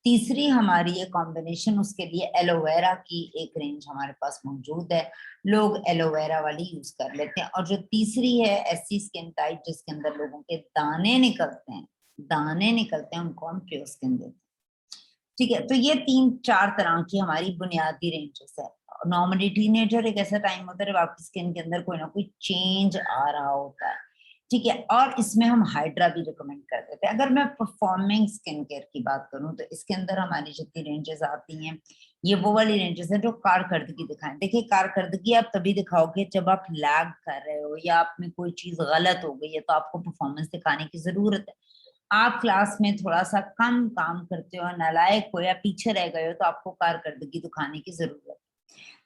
तीसरी हमारी ये कॉम्बिनेशन, उसके लिए एलोवेरा की एक रेंज हमारे पास मौजूद है, लोग एलोवेरा वाली यूज कर लेते हैं। और जो तीसरी है ऐसी स्किन टाइप जिसके अंदर लोगों के दाने निकलते हैं, दाने निकलते हैं, उनको हम प्योर स्किन देते हैं, ठीक है। तो ये 3-4 तरह की हमारी बुनियादी रेंजेस है। नॉर्मली टीनेजर एक ऐसा टाइम होता है जब आपकी स्किन के अंदर कोई ना कोई चेंज आ रहा होता है, ठीक है। और इसमें हम हाइड्रा भी रिकमेंड कर देते हैं। अगर मैं परफॉर्मिंग स्किन केयर की बात करूं तो इसके अंदर हमारी जितनी रेंजेस आती हैं ये वो वाली रेंजेस हैं जो कारकर्दगी दिखाएं। देखिए, कारकर्दगी आप तभी दिखाओगे जब आप लैग कर रहे हो या आप में कोई चीज गलत हो गई है, तो आपको परफॉर्मेंस दिखाने की जरूरत है। आप क्लास में थोड़ा सा कम काम करते हो, नालायक हो या पीछे रह गए हो, तो आपको कारकर्दगी दिखाने की जरूरत है।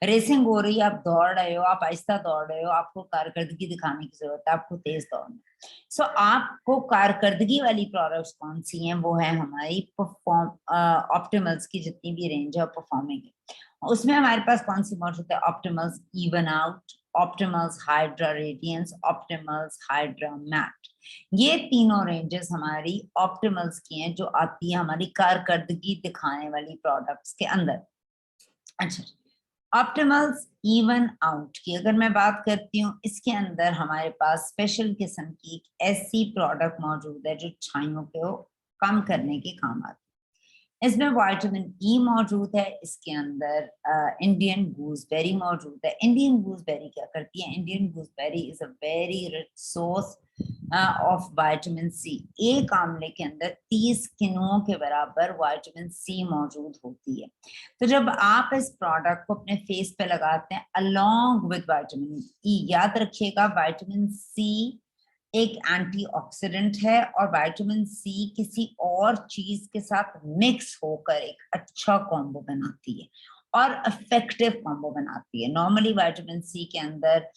रेसिंग हो रही है, आप दौड़ रहे हो, आप आहिस्ता दौड़ रहे हो, आपको कारकर्दगी दिखाने की जरूरत है, आपको तेज दौड़ना। सो आपको कारकर्दगी वाली प्रोडक्ट्स कौन सी हैं, वो है हमारी परफॉर्म ऑप्टिमल्स की जितनी भी रेंज है परफॉर्मिंग है। उसमें हमारे पास कौन सी मौजूद है, Optimals even out, Optimals hydra radiance, Optimals hydra matte. ये तीनों रेंजेस हमारी ऑप्टिमल्स की हैं जो आती है हमारी कारकर्दगी दिखाने वाली प्रोडक्ट्स के अंदर। अच्छा, ऑप्टिमल्स इवन आउट की अगर मैं बात करती हूँ, इसके अंदर हमारे पास स्पेशल किस्म की एक ऐसी प्रोडक्ट मौजूद है जो छाइयों को कम करने के काम आती है। इसमें विटामिन ई मौजूद है, इसके अंदर इंडियन गूसबेरी मौजूद है। इंडियन गूसबेरी क्या करती है, Indian gooseberry is a very rich source of vitamin C. एक आमले के अंदर 30 किनुओं के बराबर विटामिन सी मौजूद होती है। तो जब आप इस प्रोडक्ट को अपने फेस पे लगाते हैं अलोंग विद विटामिन ई, याद रखिएगा विटामिन सी एक एंटीऑक्सीडेंट है और विटामिन सी किसी और चीज के साथ मिक्स होकर एक अच्छा कॉम्बो बनाती है और इफेक्टिव कॉम्बो बनाती है। नॉर्मली विटामिन सी के अंदर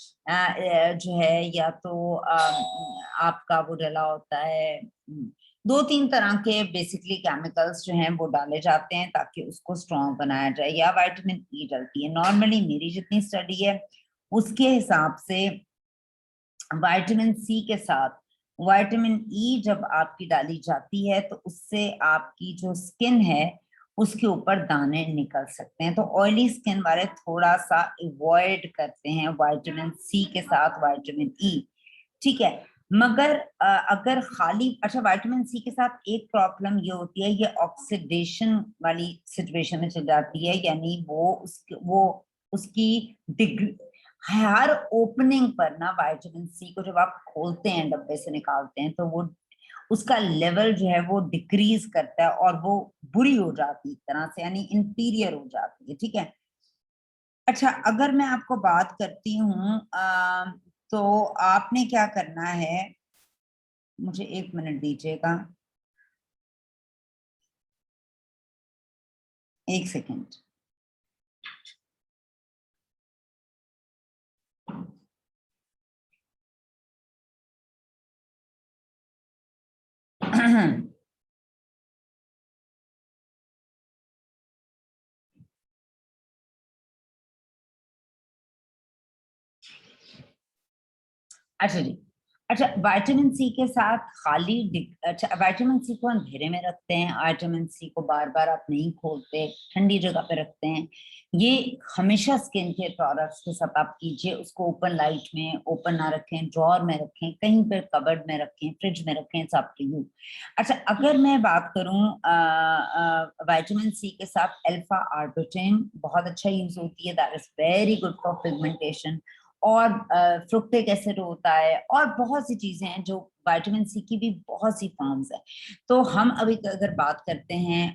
जो है या तो आपका वो डला होता है, दो तीन तरह के बेसिकली केमिकल्स जो हैं वो डाले जाते हैं ताकि उसको स्ट्रॉन्ग बनाया जाए, या विटामिन ई डलती है। नॉर्मली मेरी जितनी स्टडी है उसके हिसाब से विटामिन सी के साथ विटामिन ई जब आपकी डाली जाती है तो उससे आपकी जो स्किन है उसके ऊपर दाने निकल सकते हैं। तो ऑयली स्किन वाले थोड़ा सा अवॉइड करते हैं विटामिन सी के साथ विटामिन ई, ठीक है। मगर अगर खाली, अच्छा, विटामिन सी के साथ एक प्रॉब्लम ये होती है, ये ऑक्सीडेशन वाली सिचुएशन में चल जाती है, यानी वो उसकी डिग्री, हर ओपनिंग पर ना विटामिन सी को जब आप खोलते हैं, डब्बे से निकालते हैं, तो वो उसका लेवल जो है वो डिक्रीज करता है और वो बुरी हो जाती है एक तरह से, यानी इंफीरियर हो जाती है, ठीक है। अच्छा, अगर मैं आपको बात करती हूँ तो आपने क्या करना है, मुझे 1 मिनट दीजिएगा, 1 सेकेंड। अच्छा जी, अच्छा, विटामिन सी के साथ अच्छा, विटामिन सी को अंधेरे में रखते हैं, विटामिन सी को बार बार आप नहीं खोलते, ठंडी जगह पे रखते हैं। ये हमेशा स्किन के प्रोडक्ट्स के साथ आप कीजिए, उसको ओपन लाइट में ओपन ना रखें, ड्रॉर में रखें, कहीं पर कबर्ड में रखें, फ्रिज में रखें, इट्स अप टू यू। अच्छा, अगर मैं बात करूं विटामिन सी के साथ अल्फा आर्बुटिन बहुत अच्छा यूज होती है, that is very good for pigmentation. और फ्रुक्टिक एसिड होता है और बहुत सी चीजें हैं जो विटामिन सी की भी बहुत सी फॉर्म्स है। तो हम अभी अगर बात करते हैं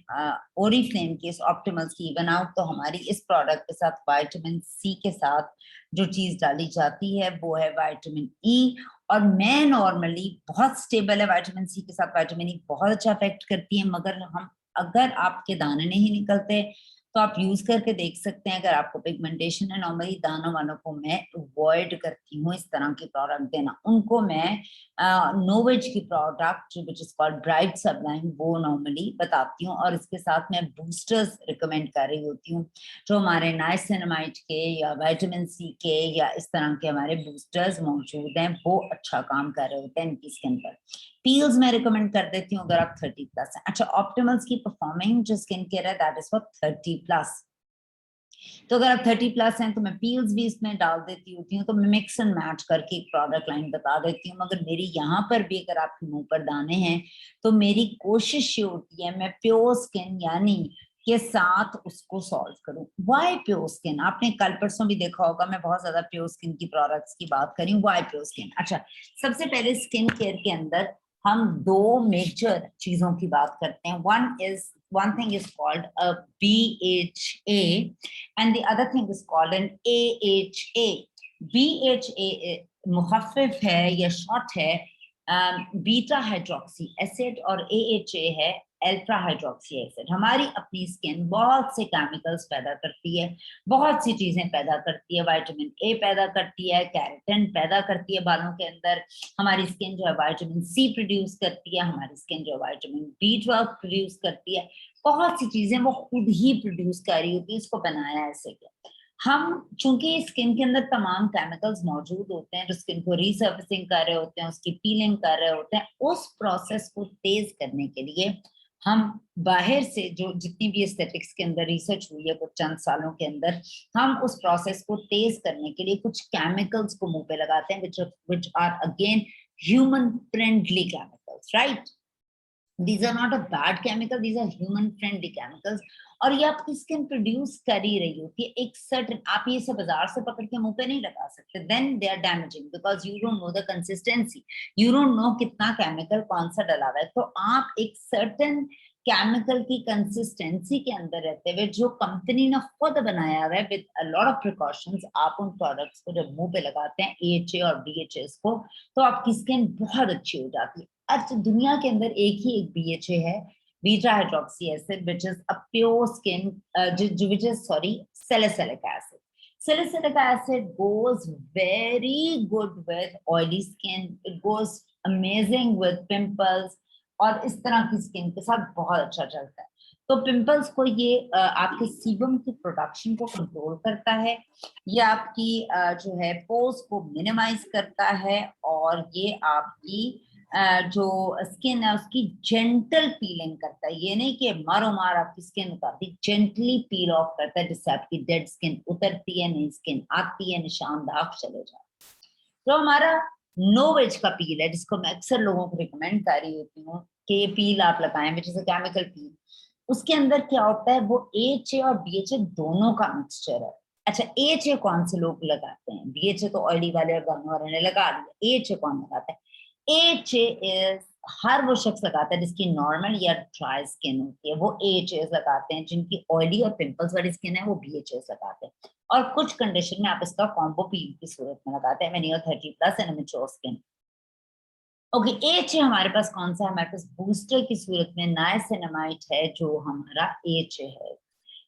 ओरिफ्लेम की, इस ऑप्टिमल्स की इवन आउट, तो हमारी इस प्रोडक्ट के साथ विटामिन सी के साथ जो चीज डाली जाती है वो है विटामिन ई। और मैं नॉर्मली बहुत स्टेबल है विटामिन सी के साथ, विटामिन ई बहुत अच्छा इफेक्ट करती है। मगर हम, अगर आपके दाने नहीं निकलते तो आप यूज करके देख सकते हैं। अगर आपको पिगमेंटेशन है, नॉर्मली दानों वालों को मैं अवॉइड करती हूँ इस तरह की प्रोडक्ट देना, उनको मैं नोवेज की product which is called bright सबलाइन वो नॉर्मली बताती हूँ। और इसके साथ मैं बूस्टर्स रिकमेंड कर रही होती हूँ जो हमारे नाइसिनामाइड के या विटामिन सी के या इस तरह के हमारे बूस्टर्स मौजूद हैं, वो अच्छा काम कर रहे होते हैं इनकी स्किन पर। पील्स मैं रिकमेंड कर देती हूँ अगर आप 30+ हैं। अच्छा, ऑप्टिमल्स की परफॉर्मिंग जो स्किन केयर है दैट इज फॉर 30+। तो अगर आप 30+ हैं तो मैं पील्स भी इसमें डाल देती होती हूँ, तो मैं मिक्स एंड मैच करके एक प्रोडक्ट लाइन बता देती हूँ। मगर मेरी यहाँ पर भी अगर आपके मुंह पर दाने हैं तो मेरी कोशिश ये होती है, मैं प्योर स्किन यानी के साथ उसको सॉल्व करूं। वाई प्योर स्किन, आपने कल परसों भी देखा होगा, मैं बहुत ज्यादा प्योर स्किन की प्रोडक्ट्स की बात करी हूँ। Why pure skin? अच्छा, सबसे पहले स्किन केयर के अंदर हम दो मेजर चीजों की बात करते हैं। one thing is called a BHA and the other thing is called an AHA. BHA मुखफ़िफ है या शॉर्ट है बीटा हाइड्रोक्सी एसिड, और AHA है अल्फा हाइड्रोक्सी एसिड। हमारी अपनी स्किन बहुत से केमिकल्स पैदा करती है, बहुत सी चीजें पैदा करती है। विटामिन ए पैदा करती है, कैरोटीन पैदा करती है बालों के अंदर। हमारी स्किन जो है विटामिन सी प्रोड्यूस करती है, हमारी स्किन जो है विटामिन B12 प्रोड्यूस करती है। बहुत सी चीजें वो खुद ही प्रोड्यूस कर रही होती है, इसको बनाया ऐसे क्या। हम चूंकि स्किन के अंदर तमाम केमिकल्स मौजूद होते हैं जो स्किन को रीसर्फेसिंग कर रहे होते हैं, उसकी पीलिंग कर रहे होते हैं, उस प्रोसेस को तेज करने के लिए हम बाहर से जो जितनी भी एस्थेटिक्स के अंदर रिसर्च हुई है कुछ चंद सालों के अंदर, हम उस प्रोसेस को तेज करने के लिए कुछ केमिकल्स को मुंह पे लगाते हैं, which are again human friendly chemicals, right? These are not a bad chemical, these are human friendly chemicals। और ये आपकी स्किन प्रोड्यूस कर ही रही होती है एक सर्टेन, आप ये सब बाजार से पकड़ के मुंह पे नहीं लगा सकते, then they are damaging because you don't know the consistency, you don't know कितना केमिकल कौन सा डला हुआ है। तो आप एक सर्टेन केमिकल की कंसिस्टेंसी के अंदर रहते हुए जो कंपनी ने खुद बनाया हुआ है with a lot of precautions, आप उन प्रोडक्ट्स को जब मुंह पे लगाते हैं AHA और BHA को, तो आपकी स्किन बहुत अच्छी हो जाती है। आज दुनिया के अंदर एक ही एक BHA है, beta hydroxy acid, which is a pure skin, which is salicylic acid. Salicylic acid goes very good with oily skin. It goes amazing with pimples, और इस तरह की स्किन के साथ बहुत अच्छा चलता है। तो पिंपल्स को ये आपके सीबम की प्रोडक्शन को कंट्रोल करता है, ये आपकी जो है पोर्स को मिनिमाइज करता है, और ये आपकी जो स्किन है उसकी जेंटल पीलिंग करता है। ये नहीं कि मारो मार आपकी स्किन उतारती, जेंटली पील ऑफ करता है, जिससे आपकी डेड स्किन उतरती है, नई स्किन आती है, निशान दाग चले जाते। तो हमारा नो वेज का पील है, जिसको मैं अक्सर लोगों को रिकमेंड कर रही होती हूँ कि ये पील आप लगाएं, विच इज अ केमिकल पील। उसके अंदर क्या होता है, वो AHA और BHA दोनों का मिक्सचर है। अच्छा, AHA कौन से लोग लगाते हैं? BHA तो ऑयली वाले और गाने वाले ने लगा दिया, AHA कौन लगाता है? AHA इज हर वो शख्स लगाता है जिसकी नॉर्मल या ड्राई स्किन होती है, वो AHA लगाते हैं। जिनकी ऑयली और पिंपल्स वाली स्किन है वो BHA लगाते हैं, और कुछ कंडीशन में आप इसका कॉम्बो पील की सूरत में लगाते हैं, मैंने 30+ and mature skin. Okay, AHA हमारे पास कौन सा है? हमारे पास बूस्टर की सूरत में नाइसिनामाइड है, जो हमारा AHA है।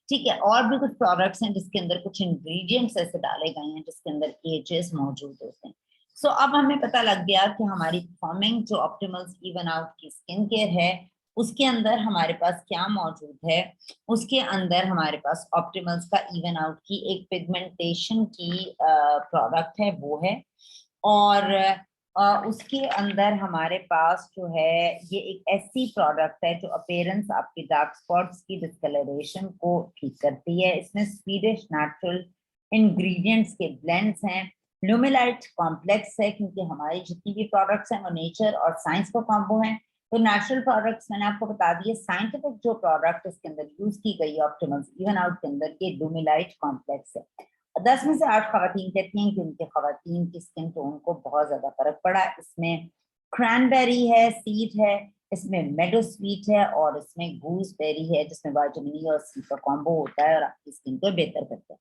ठीक है, और भी कुछ प्रोडक्ट्स हैं जिसके अंदर कुछ इंग्रेडिएंट्स ऐसे डाले गए हैं जिसके अंदर AHAs मौजूद होते हैं। सो अब हमें पता लग गया कि हमारी परफॉर्मिंग जो ऑप्टिमल्स इवन आउट की स्किन केयर है, उसके अंदर हमारे पास क्या मौजूद है। उसके अंदर हमारे पास ऑप्टिमल्स का इवन आउट की एक पिगमेंटेशन की प्रोडक्ट है, वो है। और उसके अंदर हमारे पास जो है ये एक ऐसी प्रोडक्ट है जो अपीयरेंस आपकी डार्क स्पॉट्स की डिस्कलरेशन को ठीक करती है। इसमें स्वीडिश नेचुरल इंग्रेडिएंट्स के ब्लेंड्स हैं, ल्यूमिलाइट कॉम्प्लेक्स है, क्योंकि हमारी जितनी भी प्रोडक्ट्स हैं वो नेचर और साइंस का कॉम्बो है। तो नेचुरल प्रोडक्ट्स मैंने आपको बता दिए, साइंटिफिक जो प्रोडक्ट इसके अंदर यूज की गई है ऑप्टिमल्स इवन आउट के अंदर, ये ल्यूमिलाइट कॉम्प्लेक्स है। 10 में से 8 खवातीन कहती हैं कि उनके खवातीन की स्किन टोन को बहुत ज्यादा फर्क पड़ा। इसमें क्रैनबेरी है, सीड है, इसमें मेडो स्वीट है, और इसमें गूसबेरी है जिसमें विटामिन E और C का कॉम्बो होता है और आपकी स्किन को बेहतर करता है।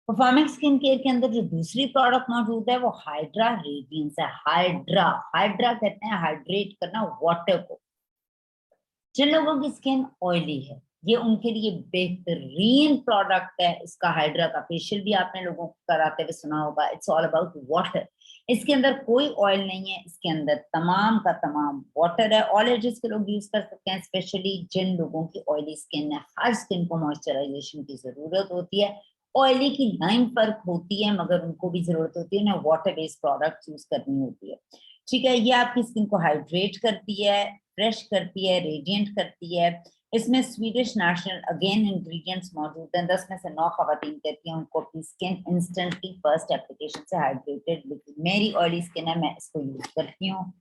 परफॉर्मिंग स्किन केयर के अंदर जो दूसरी प्रोडक्ट मौजूद है वो हाइड्रा रेडियंस है। हाइड्रा, हाइड्रा कहते हैं हाइड्रेट करना वाटर को। जिन लोगों की स्किन ऑयली है, ये उनके लिए बेहतरीन प्रोडक्ट है। इसका हाइड्रा का फेशियल भी आपने लोगों को कराते हुए सुना होगा। इट्स ऑल अबाउट वाटर, इसके अंदर कोई ऑयल नहीं है, इसके अंदर तमाम का तमाम वाटर है। ऑल एजेस के लोग यूज कर सकते हैं, स्पेशली जिन लोगों की ऑयली स्किन है। हर स्किन को मॉइस्चराइजेशन की जरूरत होती है, ऑयली की लाइन फर्क होती है, मगर उनको भी जरूरत होती है ना वाटर बेस्ड प्रोडक्ट यूज करनी होती है। ठीक है, ये आपकी स्किन को हाइड्रेट करती है, फ्रेश करती है, रेडिएंट करती है। इसमें स्वीडिश नेशनल अगेन इंग्रेडिएंट्स मौजूद हैं। 10 में से 9 खवातीन कहती हैं उनको अपनी स्किन इंस्टेंटली फर्स्ट एप्लीकेशन से हाइड्रेटेड। मेरी ऑयली स्किन है, मैं इसको यूज करती हूँ।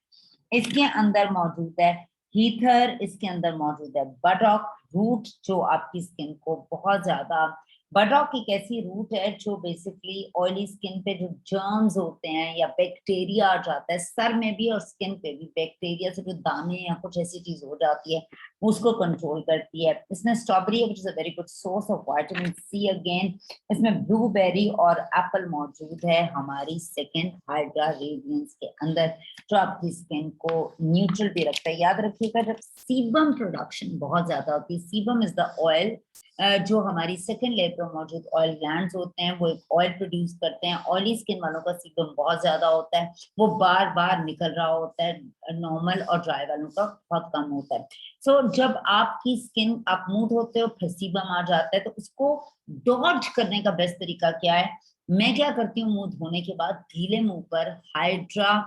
इसके अंदर मौजूद है हीथर, इसके अंदर मौजूद है बटॉक रूट, जो आपकी स्किन को बहुत ज्यादा, बटॉक एक ऐसी रूट है जो बेसिकली ऑयली स्किन पे जो जर्म्स होते हैं या बैक्टीरिया आ जाता है सर में भी और स्किन पे भी, बैक्टीरिया से जो दाने या कुछ ऐसी चीज हो जाती है उसको कंट्रोल करती है। इसमें strawberry which is a very good source of vitamin C again, इसमें ब्लूबेरी और एप्पल मौजूद है हमारी सेकेंड हाइड्रा रेडियंस के अंदर, जो आपकी स्किन को न्यूट्रल भी रखता है। याद रखिएगा जब सीबम प्रोडक्शन बहुत ज्यादा होती है, सीबम इज द ऑयल, जो हमारी सेकेंड लेयर पर मौजूद ऑयल ग्लैंड्स होते हैं वो एक ऑयल प्रोड्यूस करते हैं। ऑयली स्किन वालों का सीबम बहुत ज्यादा होता है, वो बार बार निकल रहा होता है, नॉर्मल और ड्राई वालों का बहुत कम होता है। सो जब आपकी स्किन, आप मुंह धोते हो फिर सीबम आ जाता है, तो उसको डॉज करने का बेस्ट तरीका क्या है? मैं क्या करती हूँ, मुंह धोने के बाद गीले मुंह पर हाइड्रा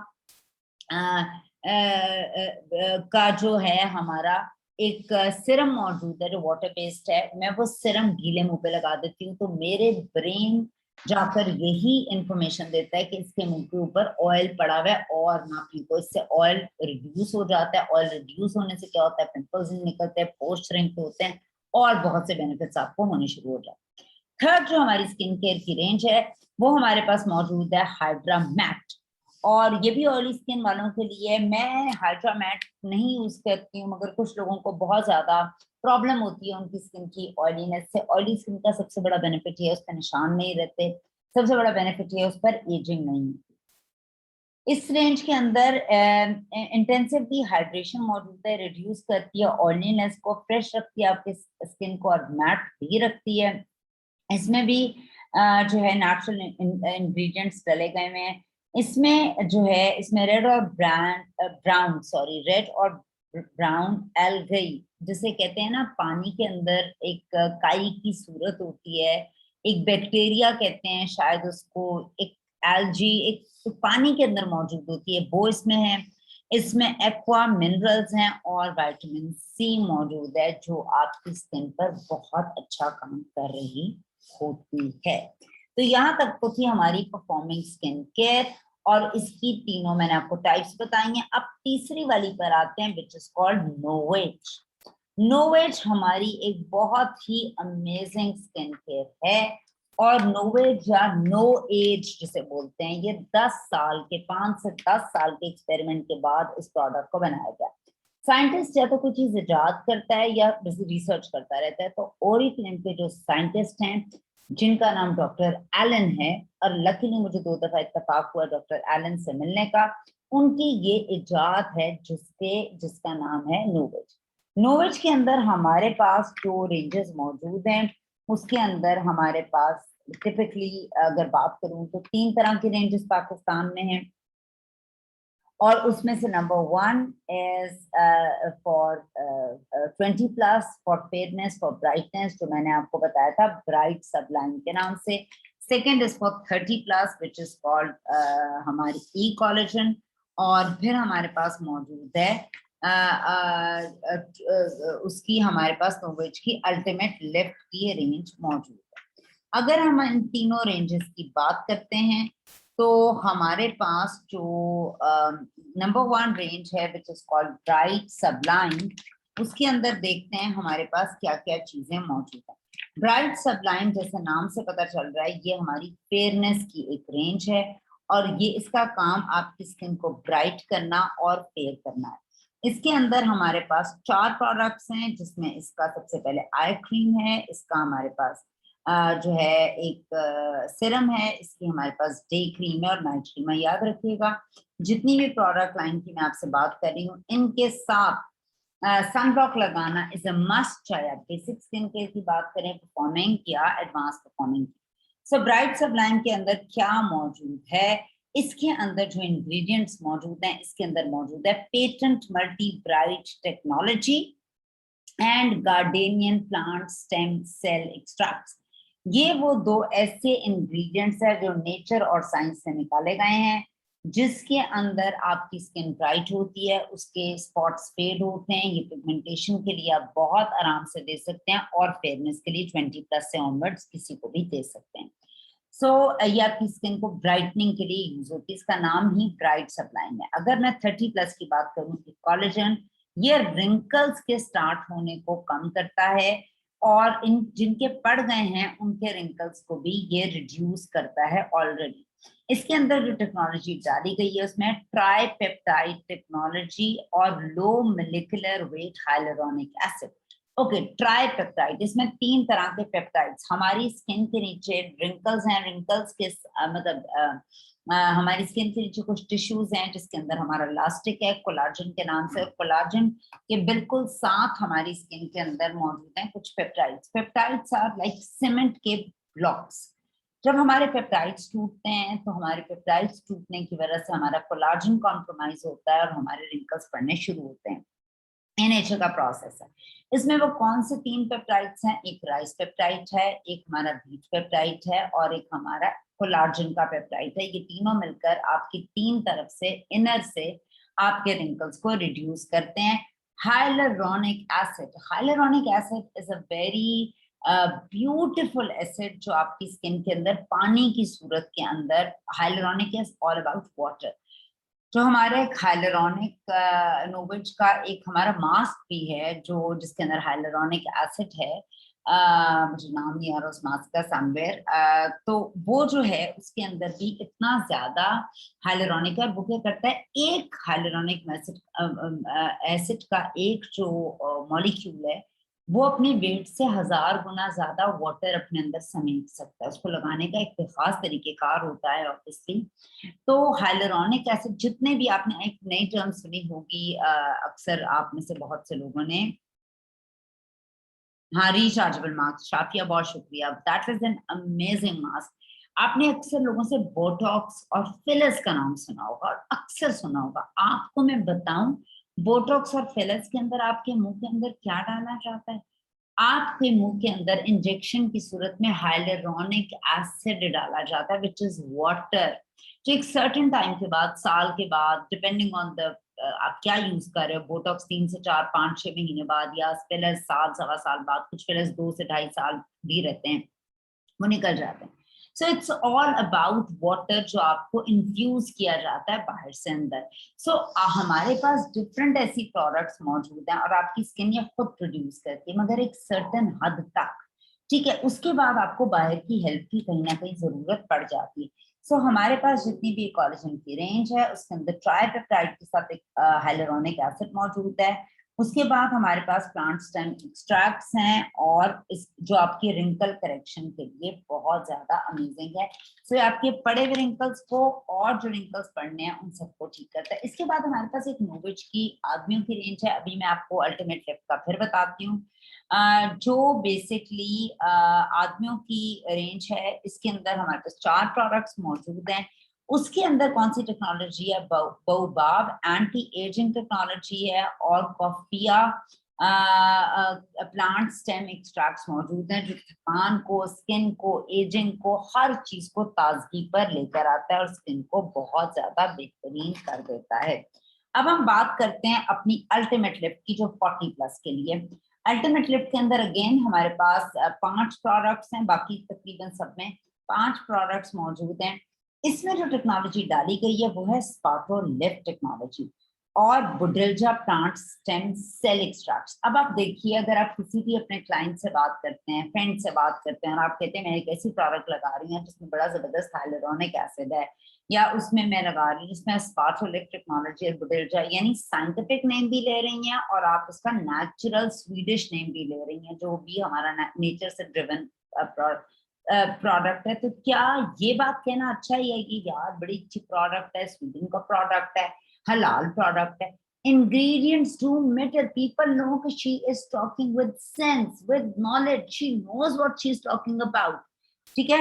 का जो है हमारा एक सिरम मौजूद है जो वाटर बेस्ड है, मैं वो सिरम गीले मुंह पे लगा देती हूँ, तो मेरे ब्रेन जाकर यही इंफॉर्मेशन देता है कि इसके मुंह के ऊपर ऑयल पड़ा हुआ है और ना पीको। इससे ऑयल रिड्यूस हो जाता है। ऑयल रिड्यूस होने से क्या होता है? पिंपल्स निकलते हैं, पोर्स श्रिंक होते हैं और बहुत से बेनिफिट्स आपको होने शुरू हो जाते हैं। थर्ड जो हमारी स्किन केयर की रेंज है वो हमारे पास मौजूद है हाइड्रा मैट, और ये भी ऑयली स्किन वालों के लिए। मैं हाइड्रा मैट नहीं यूज करती हूँ, मगर कुछ लोगों को बहुत ज्यादा प्रॉब्लम होती है उनकी स्किन की ऑयलीनेस से। ऑयली स्किन का सबसे बड़ा बेनिफिट ये है उस पर निशान नहीं रहते, सबसे बड़ा बेनिफिट ये है उस पर एजिंग नहीं होती। इस रेंज के अंदर इंटेंसिव डिहाइड्रेशन मौजूद है, रिड्यूस करती है ऑयलीनेस को, फ्रेश रखती है आपके स्किन को और मैट भी रखती है। इसमें भी जो है नेचुरल इंग्रेडिएंट्स डले गए हुए हैं। इसमें जो है, इसमें रेड और रेड और ब्राउन एल्गई, जिसे कहते हैं ना पानी के अंदर एक काई की सूरत होती है, एक बैक्टीरिया कहते हैं शायद उसको, एक एल्जी, एक तो पानी के अंदर मौजूद होती है, वो इसमें है। इसमें एक्वा मिनरल्स हैं और विटामिन सी मौजूद है, जो आपकी स्किन पर बहुत अच्छा काम कर रही होती है। तो यहाँ तक तो थी हमारी परफॉर्मिंग स्किन केयर, और इसकी तीनों मैंने आपको टाइप्स बताई हैं। अब तीसरी वाली पर आते हैं, विच इज कॉल्ड नोवेज। नोवेज हमारी एक बहुत ही अमेजिंग स्किन केयर है, और नोवेज या नो एज जिसे बोलते हैं, ये 10 साल के, 5 से 10 साल के एक्सपेरिमेंट के बाद इस प्रोडक्ट को बनाया गया। साइंटिस्ट या तो कोई चीज इजाद करता है या रिसर्च करता रहता है, तो ओरिफ्लेम के जो साइंटिस्ट हैं जिनका नाम डॉक्टर एलन है, और लकीली मुझे 2 दफा इत्तेफाक हुआ डॉक्टर एलन से मिलने का, उनकी ये इजाद है जिसका नाम है नोवेज। नोवेज के अंदर हमारे पास जो रेंजेस मौजूद हैं उसके अंदर हमारे पास टिपिकली अगर बात करूं तो 3 तरह की रेंजेस पाकिस्तान में हैं, और उसमें से number 1 is for 20+ for fairness, for brightness, जो मैंने आपको बताया था ब्राइट सबलाइन के नाम से। Second is for 30+ which is called हमारी ई कोलेजन, और फिर हमारे पास मौजूद है उसकी, हमारे पास नोवेज की अल्टीमेट लिफ्ट की रेंज मौजूद है। अगर हम इन तीनों रेंजेस की बात करते हैं तो हमारे पास जो नंबर 1 रेंज है विच इज कॉल्ड ब्राइट सबलाइन, उसके अंदर देखते हैं हमारे पास क्या क्या चीजें मौजूद है। ब्राइट सबलाइन जैसे नाम से पता चल रहा है ये हमारी फेयरनेस की एक रेंज है, और ये इसका काम आपकी स्किन को ब्राइट करना और फेयर करना है। इसके अंदर हमारे पास 4 प्रोडक्ट्स हैं, जिसमें इसका सबसे पहले आई क्रीम है, इसका हमारे पास जो है एक सिरम है, इसकी हमारे पास डे क्रीम है और नाइट क्रीम है। याद रखिएगा जितनी भी प्रोडक्ट लाइन की मैं आपसे बात कर रही हूँ इनके साथ सनब्लॉक लगाना इज अ मस्ट, चाहे आप बेसिक स्किन केयर की बात करें, परफॉर्मिंग या एडवांस परफॉर्मिंग। सो ब्राइट सबलाइन के अंदर क्या मौजूद है? इसके अंदर जो इंग्रेडिएंट्स मौजूद हैं, इसके अंदर मौजूद है patent multi bright technology and gardenia plant stem cell extracts. ये वो 2 ऐसे इंग्रेडिएंट्स है जो नेचर और साइंस से निकाले गए हैं, जिसके अंदर आपकी स्किन ब्राइट होती है, उसके स्पॉट्स फेड होते हैं। ये पिगमेंटेशन के लिए आप बहुत आराम से दे सकते हैं, और फेयरनेस के लिए 20+ से ऑनवर्ड्स किसी को भी दे सकते हैं। ये आपकी स्किन को ब्राइटनिंग के लिए यूज होती है, इसका नाम ही ब्राइट सबलाइन है। अगर मैं 30+ की बात करूं, कोलेजन ये रिंकल्स के स्टार्ट होने को कम करता है और इन जिनके पड़ गए हैं उनके रिंकल्स को भी ये रिड्यूस करता है ऑलरेडी। इसके अंदर जो टेक्नोलॉजी डाली गई है उसमें ट्राइपेप्टाइड टेक्नोलॉजी और low molecular weight hyaluronic acid. Okay, tripeptide, इसमें 3 तरह के पेप्टाइड्स हमारी स्किन के नीचे रिंकल्स हैं, रिंकल्स के हमारी स्किन के नीचे कुछ टिश्यूज हैं जिसके अंदर हमारा इलास्टिक है कोलाजन के नाम से, कोलाजन के बिल्कुल साथ हमारी स्किन के अंदर मौजूद हैं कुछ peptides. Peptides are like cement के ब्लॉक्स। जब हमारे पेप्टाइड्स टूटते हैं तो हमारे पेप्टाइड्स टूटने की वजह से हमारा कोलाजन कॉम्प्रोमाइज होता है और हमारे रिंकल्स पड़ने शुरू होते हैं। ये नेचर का प्रोसेस है। इसमें वो कौन से 3 पेप्टाइड्स हैं? एक राइस पेप्टाइड है, एक हमारा बीट पेप्टाइड है और एक हमारा कोलाजन का पेप्टाइड है। ये तीनों मिलकर आपकी 3 तरफ से इनर से आपके रिंकल्स को रिड्यूस करते हैं। Hyaluronic acid is a very beautiful acid जो आपकी स्किन के अंदर पानी की सूरत के अंदर, hyaluronic is all about water. जो हमारे हाइलुरोनिक नोविच का एक हमारा मास्क भी है जो जिसके अंदर हाइलुरोनिक एसिड है, मुझे नाम नहीं आ रहा उस मास्क का, समवेयर, तो वो जो है उसके अंदर भी इतना ज्यादा हाइलुरोनिक है। वो क्या करता है, एक हाइलुरोनिक एसिड का एक जो मॉलिक्यूल है वो अपने वेट से 1000 गुना ज्यादा वाटर अपने अंदर समेट सकता है। उसको लगाने का एक खास तरीकेकार होता है ऑब्वियसली। तो हाइलुरोनिक एसिड, जितने भी आपने एक नई टर्म सुनी होगी, अक्सर आप में से बहुत से लोगों ने, हाँ, रिचार्जेबल मास्क, शाफिया बहुत शुक्रिया, that is an amazing mask. आपने अक्सर लोगों से बोटॉक्स और फिलर्स का नाम सुना होगा और अक्सर सुना होगा। आपको मैं बताऊं, बोटॉक्स और फिलर्स के अंदर आपके मुंह के अंदर क्या डाला जाता है? आपके मुंह के अंदर इंजेक्शन की सूरत में हाइलुरोनिक एसिड डाला जाता है, विच इज वाटर। तो एक सर्टेन टाइम के बाद, साल के बाद, डिपेंडिंग ऑन द आप क्या यूज कर रहे हो, बोटॉक्स 3 से 4, 5, 6 महीने बाद, या फिलर्स साल, सवा साल बाद, कुछ फिलर्स 2 से 2.5 साल भी रहते हैं, वो निकल जाते हैं। So it's all about water जो आपको इंफ्यूज किया जाता है बाहर से अंदर। सो हमारे पास डिफरेंट ऐसी प्रोडक्ट्स मौजूद हैं और आपकी स्किन ये खुद प्रोड्यूस करती है मगर एक सर्टेन हद तक, ठीक है। उसके बाद आपको बाहर की हेल्प की कहीं ना कहीं जरूरत पड़ जाती है। सो हमारे पास जितनी भी कोलेजन की रेंज है उसके अंदर ट्राइपेप्टाइड के साथ एक हाइलुरोनिक एसिड मौजूद है। उसके बाद हमारे पास प्लांट स्टेम एक्सट्रैक्ट्स हैं और इस जो आपकी रिंकल करेक्शन के लिए बहुत ज्यादा अमेजिंग है। सो आपके पड़े हुए रिंकल्स को और जो रिंकल्स पड़ने हैं उन सबको ठीक करता है। इसके बाद हमारे पास एक नोविच की आदमियों की रेंज है। अभी मैं आपको अल्टीमेट लिफ्ट का फिर बताती हूँ। जो बेसिकली आदमियों की रेंज है, इसके अंदर हमारे पास 4 प्रोडक्ट्स मौजूद हैं। उसके अंदर कौन सी टेक्नोलॉजी है? बाओबाब एंटी एजिंग टेक्नोलॉजी है और कॉफिया प्लांट स्टेम एक्सट्रैक्ट्स मौजूद हैं जो थकान को, स्किन को, एजिंग को, हर चीज को ताजगी पर लेकर आता है और स्किन को बहुत ज्यादा बेहतरीन कर देता है। अब हम बात करते हैं अपनी अल्टीमेट लिफ्ट की जो 40 प्लस के लिए। अल्टीमेट लिफ्ट के अंदर अगेन हमारे पास 5 प्रोडक्ट्स हैं, बाकी तकरीबन सब में 5 प्रोडक्ट्स मौजूद हैं। इसमें जो टेक्नोलॉजी डाली गई है वो है स्पाटो लिफ्ट टेक्नोलॉजी और बुडेल्जा प्लांट स्टेम सेल एक्सट्रैक्ट्स। अब आप देखिए, अगर आप किसी भी अपने क्लाइंट से बात करते हैं, फ्रेंड से बात करते हैं और आप कहते हैं मैं एक ऐसी प्रोडक्ट लगा रही हूँ जिसमें बड़ा जबरदस्त हाइलुरोनिक एसिड है, या उसमें मैं लगा रही हूँ जिसमें स्पाटोलिक टेक्नोलॉजी और बुडेल्जा, यानी साइंटिफिक नेम भी ले रही हैं और आप उसका नेचुरल स्वीडिश नेम भी ले रही हैं जो भी हमारा नेचर से ड्रिवन प्रोडक्ट है, तो क्या ये बात कहना अच्छा ही है कि यार बड़ी अच्छी प्रोडक्ट है, स्वीडन का प्रोडक्ट है, हलाल प्रोडक्ट है? Ingredients do matter. People know that she is talking with sense, with knowledge. She knows what she is talking about. ठीक है।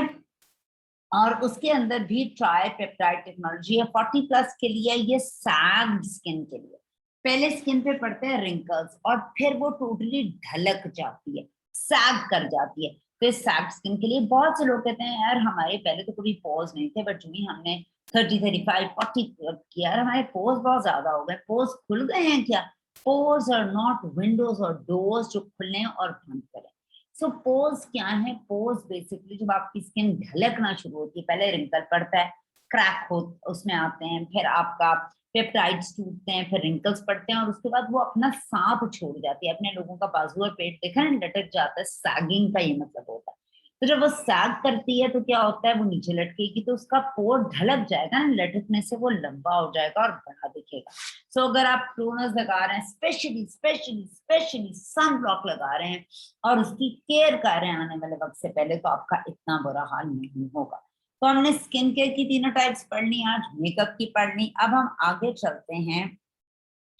और उसके अंदर भी ट्राई पेप्टाइड टेक्नोलॉजी है 40 प्लस के लिए। ये सैग्ड स्किन के लिए, पहले स्किन पे पड़ते हैं रिंकल्स और फिर वो टोटली ढलक जाती है, सैग कर जाती है। तो सैग्ड स्किन के लिए बहुत से लोग कहते हैं यार हमारे पहले तो कभी पोज नहीं थे, बट जो भी हमने 30, 35, 40 किया, हमारे पोज बहुत ज्यादा हो गए। पोज खुल गए हैं क्या? पोज आर नॉट विंडोज और डोर्स जो खुलने और बंद करें। सो पोज क्या है? पोज बेसिकली जब आपकी स्किन ढलकना शुरू होती है, पहले रिंकल पड़ता है, क्रैक हो उसमें आते हैं, फिर आपका पेप्टाइड्स टूटते हैं, फिर रिंकल्स पड़ते हैं और उसके बाद वो अपना साथ छोड़ जाती है। अपने लोगों का बाजू और पेट देखा ना, लटक जाता है, सैगिंग का ये मतलब होता है। तो जब वो सैग करती है तो क्या होता है, वो नीचे लटकेगी तो उसका पोर ढलक जाएगा ना, लटकने से वो लंबा हो जाएगा और बड़ा दिखेगा। सो अगर आप टोनर्स लगा रहे हैं, specially specially specially sun block लगा रहे हैं और उसकी केयर कर रहे हैं आने वाले वक्त से पहले, तो आपका इतना बुरा हाल नहीं होगा। तो हमने स्किन केयर की तीनों टाइप्स पढ़ ली, आज मेकअप की पढ़ ली। अब हम आगे चलते हैं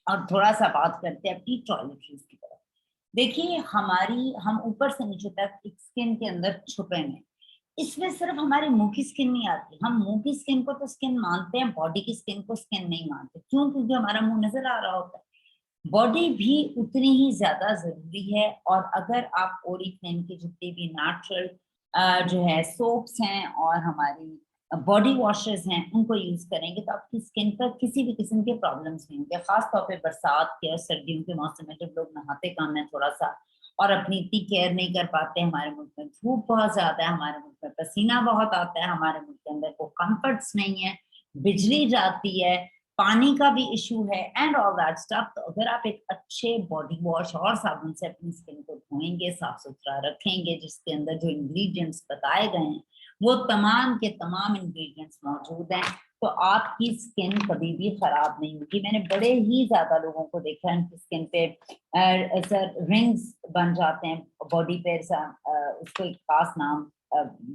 और थोड़ा सा बात करते हैं अपनी टॉयलेटरीज की तरफ। देखिए हम ऊपर से नीचे तक एक स्किन के अंदर छुपे हैं। इसमें सिर्फ हमारे मुंह की स्किन नहीं आती, हम मुंह की स्किन को तो स्किन मानते हैं, बॉडी की स्किन को स्किन नहीं मानते। क्यों? क्योंकि हमारा मुंह नजर आ रहा होता है। बॉडी भी उतनी ही ज्यादा जरूरी है। और अगर आप ओरिफ्लेम की जितनी भी नेचुरल जो है सोप्स हैं और हमारी बॉडी वॉशेस हैं उनको यूज करेंगे तो आपकी स्किन पर किसी भी किस्म के प्रॉब्लम्स नहीं होंगे। खासतौर पे बरसात के और सर्दियों के मौसम में जब लोग नहाते कम है थोड़ा सा और अपनी इतनी केयर नहीं कर पाते, हमारे मुल्क में धूप बहुत ज्यादा है, हमारे मुल्क में पसीना बहुत आता है, हमारे मुल्क के अंदर वो कंफर्ट्स नहीं है, बिजली जाती है, पानी का भी इशू है एंड ऑल दैट स्टफ। तो अगर आप एक अच्छे बॉडी वॉश और साबुन से अपनी स्किन को धोएंगे, साफ सुथरा रखेंगे, जिसके अंदर जो इंग्रेडिएंट्स बताए गए हैं वो तमाम के तमाम इंग्रेडिएंट्स मौजूद हैं, तो आपकी स्किन कभी भी खराब नहीं होगी। मैंने बड़े ही ज्यादा लोगों को देखा है उनकी स्किन पे सर रिंग्स बन जाते हैं बॉडी पे, उसको एक खास नाम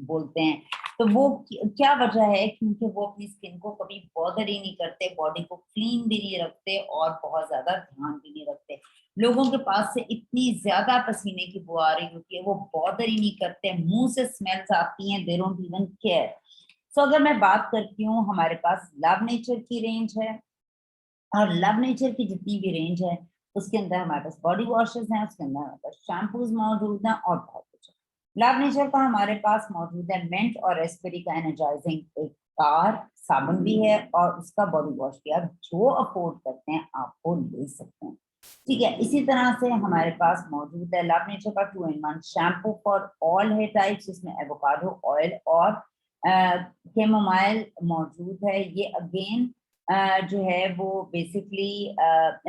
बोलते हैं। तो वो क्या वजह है? क्योंकि वो अपनी स्किन को कभी बॉदर ही नहीं करते, बॉडी को क्लीन भी नहीं रखते और बहुत ज्यादा ध्यान भी नहीं रखते। लोगों के पास से इतनी ज्यादा पसीने की बू आ रही होती है, वो बॉदर ही नहीं करते, मुंह से स्मेल्स आती हैं, दे डोंट इवन केयर। सो अगर मैं बात करती हूँ, हमारे पास लव नेचर की रेंज है और लव नेचर की जितनी भी रेंज है उसके अंदर हमारे पास बॉडी वॉशेस हैं, उसके अंदर हमारे पास शैम्पूज मौजूद हैं और बहुत कुछ है। लव नेचर का हमारे पास मौजूद है मिंट और रेस्पबेरी का एनर्जाइजिंग एक कार साबुन भी है और उसका बॉडी वॉश भी। आप जो अफोर्ड करते हैं आप वो ले सकते हैं, ठीक है। इसी तरह से हमारे पास मौजूद है लव नेचर का 2 in 1 shampoo for all hair types, इसमें एवोकाडो ऑयल और कैमोमाइल मौजूद है। ये अगेन जो है वो बेसिकली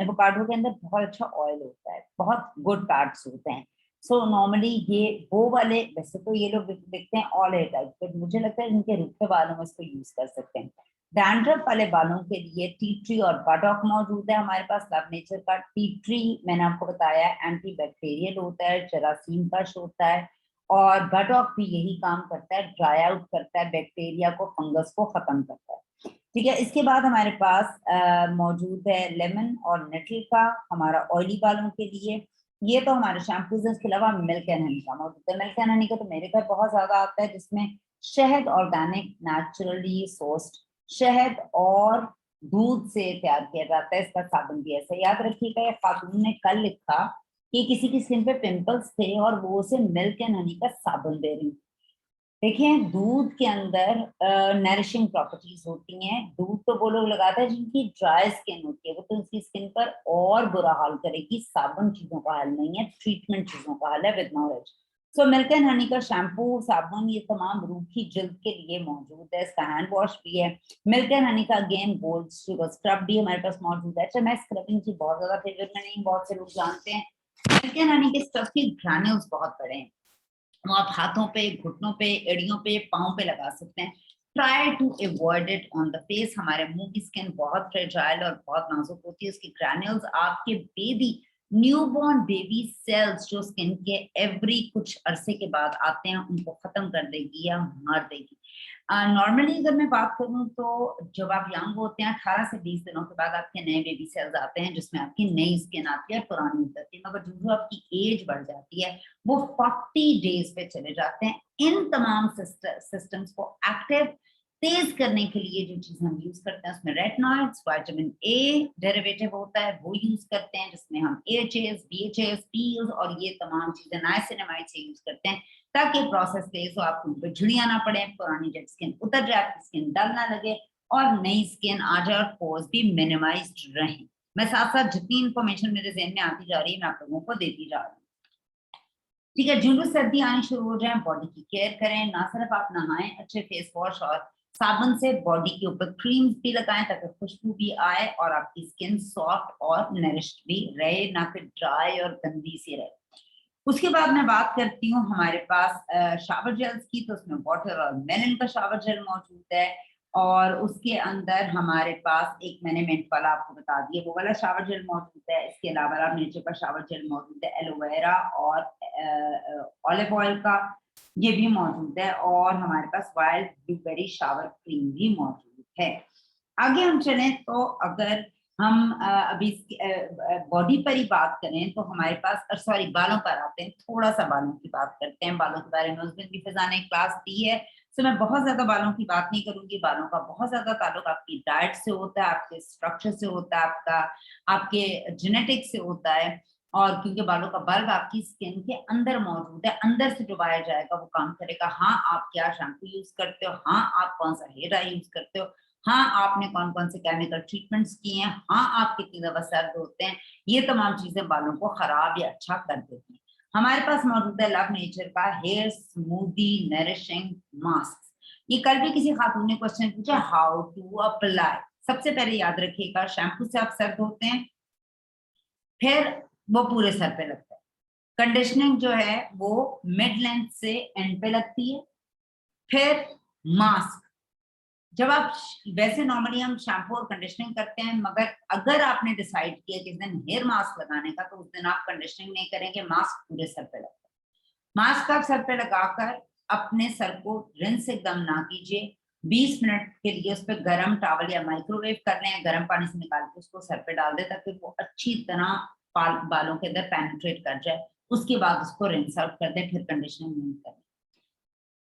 एवोकाडो के अंदर बहुत अच्छा ऑयल होता है, बहुत गुड फैट्स होते हैं। सो नॉर्मली ये वो वाले, वैसे तो ये लोग देखते हैं ऑल हेयर टाइप, बट मुझे लगता है जिनके रूखे बालों में इसको यूज कर सकते हैं। डैंड्रफ वाले बालों के लिए टी ट्री और बटॉक मौजूद है हमारे पास। लव नेचर का टी ट्री मैंने आपको बताया एंटी बैक्टीरियल होता है, जरासीम कश होता है, और बटॉक भी यही काम करता है, ड्राई आउट करता है बैक्टीरिया को, फंगस को खत्म करता है, ठीक है। इसके बाद हमारे पास मौजूद है लेमन और नेटल का हमारा ऑयली बालों के लिए। ये तो हमारे शैम्पूज है। इसके अलावा मिल्क एंड हनी का मौजूद है। मिल्क एंड हनी का तो मेरे घर बहुत ज्यादा आता है, जिसमें शहद ऑर्गेनिक नेचुरली सोर्स्ड शहद और दूध से तैयार किया जाता है। इसका साबुन भी ऐसा। याद रखिएगा, ये खातून ने कल लिखा कि किसी की स्किन पे पिंपल्स थे और वो उसे मिल्क एंड हनी का साबुन दे रही। देखिए दूध के अंदर नरिशिंग प्रॉपर्टीज होती हैं। दूध तो वो लोग लगाते हैं जिनकी ड्राई स्किन होती है, वो तो उसकी स्किन पर और बुरा हाल करेगी। साबुन चीजों का हाल नहीं है, ट्रीटमेंट चीजों का हाल है with knowledge. So milk and honey का शैम्पू साबुन ये तमाम रूखी जल्द के लिए मौजूद है। इसका हैंड वॉश भी है। मिल्क एंड हनी का अगेन गोल्ड शुगर स्क्रब भी हमारे पास मौजूद है। अच्छा, मैं स्क्रबिंग की बहुत ज्यादा फेवरेट में नहीं, बहुत से लोग जानते हैं मिल्क एंड हनी के स्क्रब की ग्रैन्यूल्स बहुत बड़े हैं, वो आप हाथों पे, घुटनों पे, एड़ियों पे, पाँव पे लगा सकते हैं। Try to avoid it on the face. हमारे मुंह की स्किन बहुत फ्रेजाइल और बहुत नाजुक होती है। उसकी ग्रैन्यूल्स आपके बेबी, न्यूबॉर्न बेबी सेल्स जो स्किन के एवरी कुछ अरसे के बाद आते हैं उनको खत्म कर देगी या मार देगी। नॉर्मली अगर मैं बात करूं तो जब आप यंग होते हैं 18 से 20 दिनों के बाद आपके नए बेबी सेल्स आते हैं जिसमें आपकी नई स्किन आती है, पुरानी उतरती है। मगर जो आपकी एज बढ़ जाती है वो 40 डेज पे चले जाते हैं। इन तमाम सिस्टम्स को एक्टिव तेज करने के लिए जो चीज हम यूज करते हैं उसमें रेटिनॉइड्स, विटामिन ए डेरिवेटिव होता है, वो यूज करते हैं, जिसमें हम एएचएस, बीएचएस, पील्स और ये तमाम चीजें नाइसिनामाइड से यूज करते हैं ताकि प्रोसेस तेज हो, आपको उन पर झुड़ियां ना पड़े, पुरानी डेड स्किन उतर जाए, आपकी स्किन डल ना लगे और नई स्किन आ जाए और पोर्स भी मिनिमाइज्ड रहें। मैं साथ साथ जितनी इंफॉर्मेशन मेरे जहन में आती जा रही है मैं आप लोगों को देती जा रही हूँ, ठीक है। जो सर्दी आनी शुरू हो जाए बॉडी की केयर करें, ना सिर्फ आप नहाएं अच्छे फेस वॉश और साबुन से बॉडी के ऊपर क्रीम्स भी लगाएं ताकि खुशबू भी आए और आपकी स्किन सॉफ्ट और नरिश्ड भी रहे, ना कि ड्राई और गंदी सी रहे। उसके बाद मैं बात करती हूँ हमारे पास शावर जेल्स की, तो उसमें वाटर और मेलन का शावर जेल मौजूद है, और उसके अंदर हमारे पास एक मैंने मिंट वाला आपको बता दिया वो वाला शावर जेल मौजूद है। इसके अलावा नीचे का शावर जेल मौजूद है एलोवेरा और ऑलिव ऑयल का, ये भी मौजूद है, और हमारे पास वाइल्ड ब्लूबेरी शावर क्रीम भी मौजूद है। आगे हम चलें तो अगर हम अभी बॉडी पर ही बात करें तो हमारे पास, सॉरी बालों पर आते हैं, थोड़ा सा बालों की बात करते हैं। बालों के बारे में उस दिन भी फिजा ने क्लास दी है, तो मैं बहुत ज्यादा बालों की बात नहीं करूंगी। बालों का बहुत ज्यादा ताल्लुक आपकी डाइट से होता है, आपके स्ट्रक्चर से होता है, आपके जेनेटिक से होता है, और क्योंकि बालों का बल्ब आपकी स्किन के अंदर मौजूद है, अंदर से डुबाया जाएगा, वो काम करेगा। हाँ, आप क्या शैम्पू यूज करते हो, हाँ आप कौन सा हेयर डाई यूज करते हो, हाँ आपने कौन कौन से केमिकल ट्रीटमेंट्स किए हैं, हाँ आप कितनी दफा सर्द होते हैं, ये तमाम चीजें बालों को खराब या अच्छा कर देती हैं। हमारे पास मौजूद है लव नेचर का हेयर स्मूदी नरिशिंग मास्क। ये कल भी किसी खातून ने क्वेश्चन पूछा, हाउ टू अप्लाई। सबसे पहले याद रखिएगा, शैम्पू से आप सर्द होते हैं, फिर वो पूरे सर पे लगता है। कंडीशनिंग जो है वो मिड लेंथ से एंड पे लगती है। फिर मास्क, जब आप, वैसे नॉर्मली हम शैम्पू और कंडीशनिंग करते हैं, मगर अगर आपने डिसाइड किया कि इस दिन हेयर मास्क लगाने का, तो उस दिन आप कंडीशनिंग नहीं करेंगे, मास्क पूरे सर पे लगता है। मास्क आप सर पे लगाकर अपने सर को रिंस एकदम ना कीजिए, 20 मिनट के लिए उस पर गर्म टॉवल या माइक्रोवेव कर लें, गर्म पानी से निकाल के उसको सर पे डाल दे ताकि वो अच्छी तरह बालों के अंदर पेनिट्रेट कर जाए। उसके बाद उसको रिंस आउट कर दें, फिर कंडीशनिंग नहीं करें।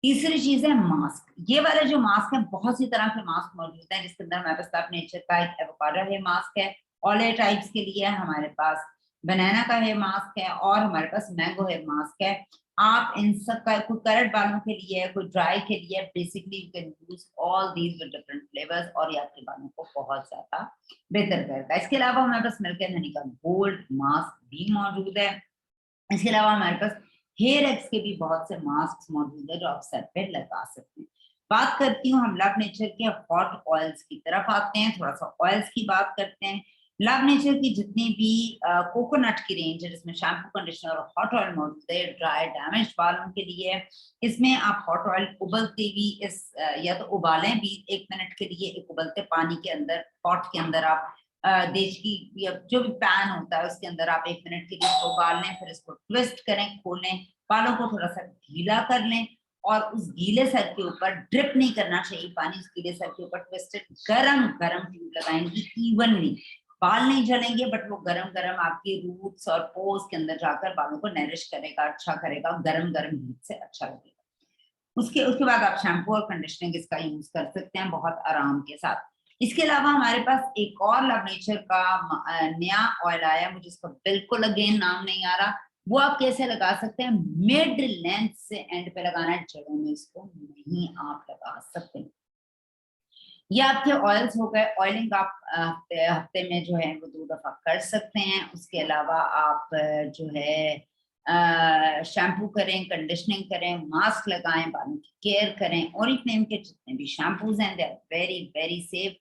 तीसरी चीज है मास्क। ये वाले जो मास्क है, बहुत सी तरह के मास्क मौजूद हैं, जिसके अंदर हमारे पास नेचर का एक एवोकाडो हेयर मास्क है, ऑले टाइप्स के लिए हमारे पास बनाना का हेयर मास्क है, और हमारे पास मैंगो हेयर मास्क है। आप इन सब का, कोई करंट बालों के लिए है, कोई ड्राई के लिए, basically you can use all these with different flavours, और ये आपके बालों को बहुत ज्यादा बेहतर करेगा। इसके अलावा हमारे पास मिल्क एंड हनी का गोल्ड मास्क भी मौजूद है। इसके अलावा हमारे पास हेयर एक्स के भी बहुत से मास्क मौजूद है जो आप सर पे लगा सकते हैं। बात करती हूँ हम लव नेचर के हॉट ऑयल्स की तरफ आते हैं, थोड़ा सा ऑयल्स की बात करते हैं। लव नेचर की जितनी भी कोकोनट की रेंज है, जिसमें शैम्पू कंडीशनर और हॉट ऑयल मौजूद है ड्राई डैमेज बालों के लिए, इसमें आप हॉट ऑयल उबलते भी या तो उबालें भी 1 मिनट के लिए, एक उबलते पानी के अंदर, पॉट के अंदर आप देश की या जो भी पैन होता है उसके अंदर आप 1 मिनट के लिए इसको उबाल लें, फिर इसको ट्विस्ट करें, खोलें, बालों को थोड़ा सा गीला कर लें, और उस गीले सर के ऊपर, ड्रिप नहीं करना चाहिए पानी, उस गीले सर के ऊपर ट्विस्टेड गरम गरम ट्यूब लगाएंगी इवनली। बाल नहीं जलेंगे, बट वो गरम गरम आपके रूट्स और पोज के अंदर जाकर बालों को नरिश करेगा, अच्छा करेगा, गरम गरम हीट से अच्छा लगेगा। उसके बाद आप शैम्पू और कंडीशनिंग इसका यूज कर सकते हैं बहुत आराम के साथ। इसके अलावा हमारे पास एक और लव नेचर का नया ऑयल आया, मुझे इसका बिल्कुल अगेन नाम नहीं आ रहा, वो आप कैसे लगा सकते हैं, मिड लेंथ से एंड पे लगाना है, जड़ों में इसको नहीं आप लगा सकते। ये आपके ऑयल्स हो गए। ऑयलिंग आप हफ्ते में जो है वो 2 दफा कर सकते हैं। उसके अलावा आप जो है शैम्पू करें, कंडीशनिंग करें, मास्क लगाएं, बालों की केयर करें। ओरिफ्लेम के जितने भी शैम्पूज हैं, they are very very safe,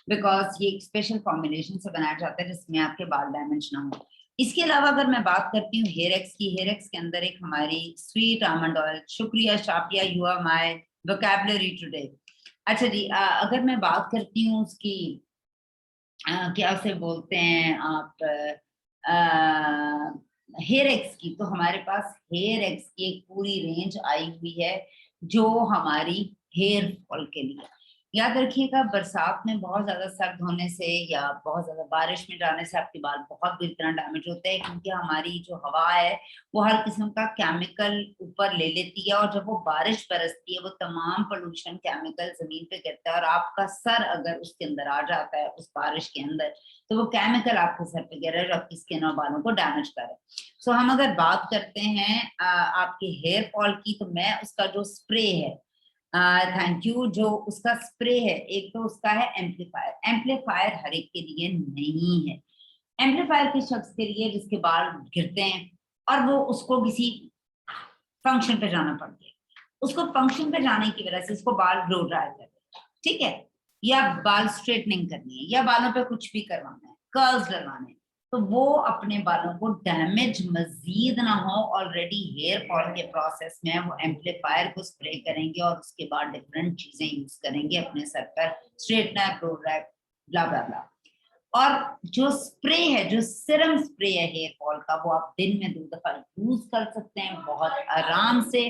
because ये एक स्पेशल कॉम्बिनेशन से बनाया जाता है जिसमें आपके बाल डैमेज ना हो। इसके अलावा अगर मैं बात करती हूँ हेयर एक्स की, हेयर एक्स के अंदर एक हमारी स्वीट आमंड ऑयल, शुक्रिया Shafia, you are my vocabulary today. अच्छा जी, अगर मैं बात करती हूँ उसकी, क्या उसे बोलते हैं आप, हेयर एक्स की, तो हमारे पास हेयर एक्स की एक पूरी रेंज आई हुई है जो हमारी हेयर फॉल के लिए। याद रखिएगा, बरसात में बहुत ज्यादा सर्द होने से या बहुत ज्यादा बारिश में जाने से आपके बाल बहुत बुरी तरह डैमेज होते हैं, क्योंकि हमारी जो हवा है वो हर किस्म का केमिकल ऊपर ले लेती है, और जब वो बारिश बरसती है वो तमाम पोल्यूशन केमिकल जमीन पे गिरता है, और आपका सर अगर उसके अंदर आ जाता है उस बारिश के अंदर, तो वो केमिकल आपके सर पे गिर रहा है, आपकी स्किन और बालों को डैमेज कर रहा है। सो हम अगर बात करते हैं आपके हेयर फॉल की, तो मैं उसका जो स्प्रे है, थैंक यू, जो उसका स्प्रे है, एक तो उसका है एम्पलीफायर। एम्पलीफायर हर एक के लिए नहीं है। एम्पलीफायर के शख्स के लिए जिसके बाल गिरते हैं और वो उसको किसी फंक्शन पे जाना पड़ गया, उसको फंक्शन पे जाने की वजह से उसको बाल ब्लो ड्राई कर, ठीक है, या बाल स्ट्रेटनिंग करनी है, या बालों पे कुछ भी करवाना है, कर्ल्स लगाने, तो वो अपने बालों को डैमेज मजीद ना हो, ऑलरेडी हेयर फॉल के प्रोसेस में वो एम्पलीफायर को स्प्रे करेंगे और उसके बाद डिफरेंट चीजें यूज करेंगे अपने सर पर, स्ट्रेटनर, प्रोडक्ट, ब्ला ब्ला ब्ला। और जो स्प्रे है, जो सिरम स्प्रे है हेयर फॉल का, वो आप दिन में 2 दफा यूज कर सकते हैं बहुत आराम से।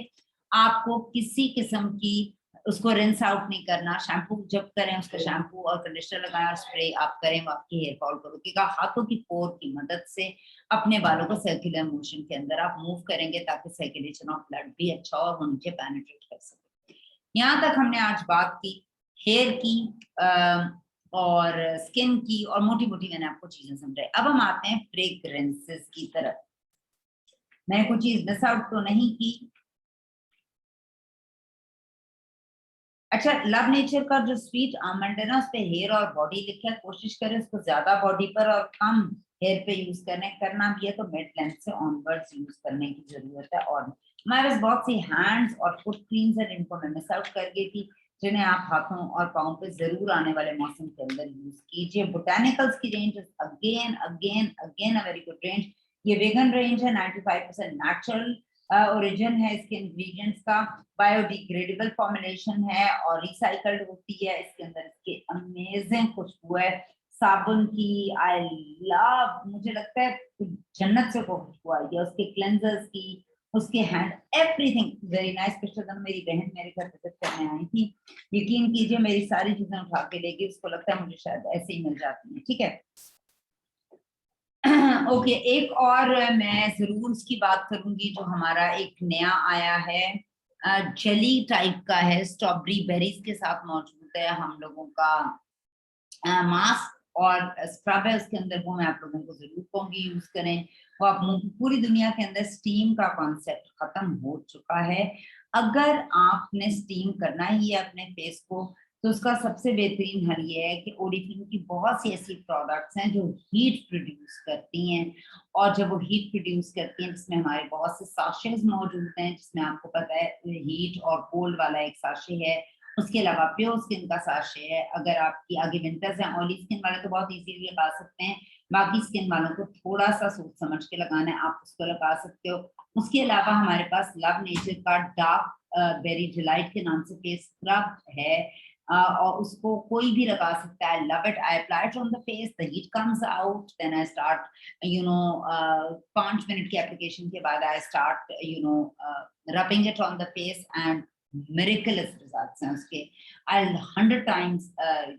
आपको किसी किस्म की उसको रिंस आउट नहीं करना, शैम्पू जब करें उसका शैम्पू और कंडीशनर लगाएं और स्प्रे आप करें, वो आपकी हेयर फॉल को रोकेगा। हाथों की पोर की मदद से अपने बालों को सर्कुलर मोशन के अंदर आप मूव करेंगे ताकि सर्कुलेशन ऑफ ब्लड भी अच्छा हो और वो नीचे पेनिट्रेट कर सके। यहाँ तक हमने आज बात की हेयर की और स्किन की, और मोटी मोटी मैंने आपको चीजें समझाई। अब हम आते हैं फ्रेग्रेंसेस की तरफ। मैंने कुछ चीज मिस आउट तो नहीं की? अच्छा, लव नेचर का जो स्वीट आमंड है ना, उस पे हेयर और बॉडी लिखा है, कोशिश करें उसको ज्यादा बॉडी पर और कम हेयर पे यूज करना भी है तो मिड लेंथ से ऑनवर्ड्स यूज करने की जरूरत है। और हमारे पास बहुत सी हैंड्स और फुट क्लींजर, इनको मैं मिस आउट कर गई थी, जिन्हें आप हाथों और पाँव पे जरूर आने वाले मौसम के अंदर यूज कीजिए। बोटानिकल्स की range again again again a very good range. ये वेगन रेंज है, 95% नेचुरल ओरिजिन है इसके इंग्रेडिएंट्स का, बायोडिग्रेडेबल फॉर्मुलेशन है और रिसाइकल्ड होती है। इसके अंदर इसके अमेजिंग खुशबू है साबुन की, आई लव, मुझे लगता है जन्नत से खुशबू आई है उसके क्लेंजर्स की, उसके हैंड, एवरीथिंग वेरी नाइस। पिछले दिन मेरी बहन मेरे घर विजिट करने आई थी, यकीन कीजिए मेरी सारी चीजें उठा के लेगी, उसको लगता है मुझे शायद ऐसे ही मिल जाती है। ठीक है, ओके, एक और मैं जरूर उसकी बात करूंगी जो हमारा एक नया आया है, जेली टाइप का है, स्ट्रॉबेरी बेरीज के साथ मौजूद है हम लोगों का मास्क और स्क्रब है उसके अंदर, वो मैं आप लोगों को जरूर कहूंगी यूज करें। वो आप पूरी दुनिया के अंदर स्टीम का कॉन्सेप्ट खत्म हो चुका है। अगर आपने स्टीम करना ही है अपने फेस को, तो उसका सबसे बेहतरीन हल ये है कि ओरिफ्लेम की बहुत सी ऐसी प्रोडक्ट्स हैं जो हीट प्रोड्यूस करती हैं, और जब वो हीट प्रोड्यूस करती हैं जिसमें हमारे बहुत से साशेज मौजूद हैं, जिसमें आपको पता है हीट और कोल्ड वाला एक साशे है, उसके अलावा प्योर स्किन का साशे है। अगर आपकी आगे विंटर्स हैं, ऑयली स्किन वाले तो बहुत इजीली लगा सकते हैं, बाकी स्किन वालों को थोड़ा सा सोच समझ के लगाना है, आप उसको लगा सकते हो। उसके अलावा हमारे पास लव नेचर का डार्क बेरी डिलाइट के नाम से फेस स्क्रब है, और उसको कोई भी लगा सकता है। Love it, I apply it on the face, the heat comes out, then I start 5 minute की एप्लीकेशन के बाद I start rubbing it on the face, and miraculous results हैं उसके। आई 100 टाइम्स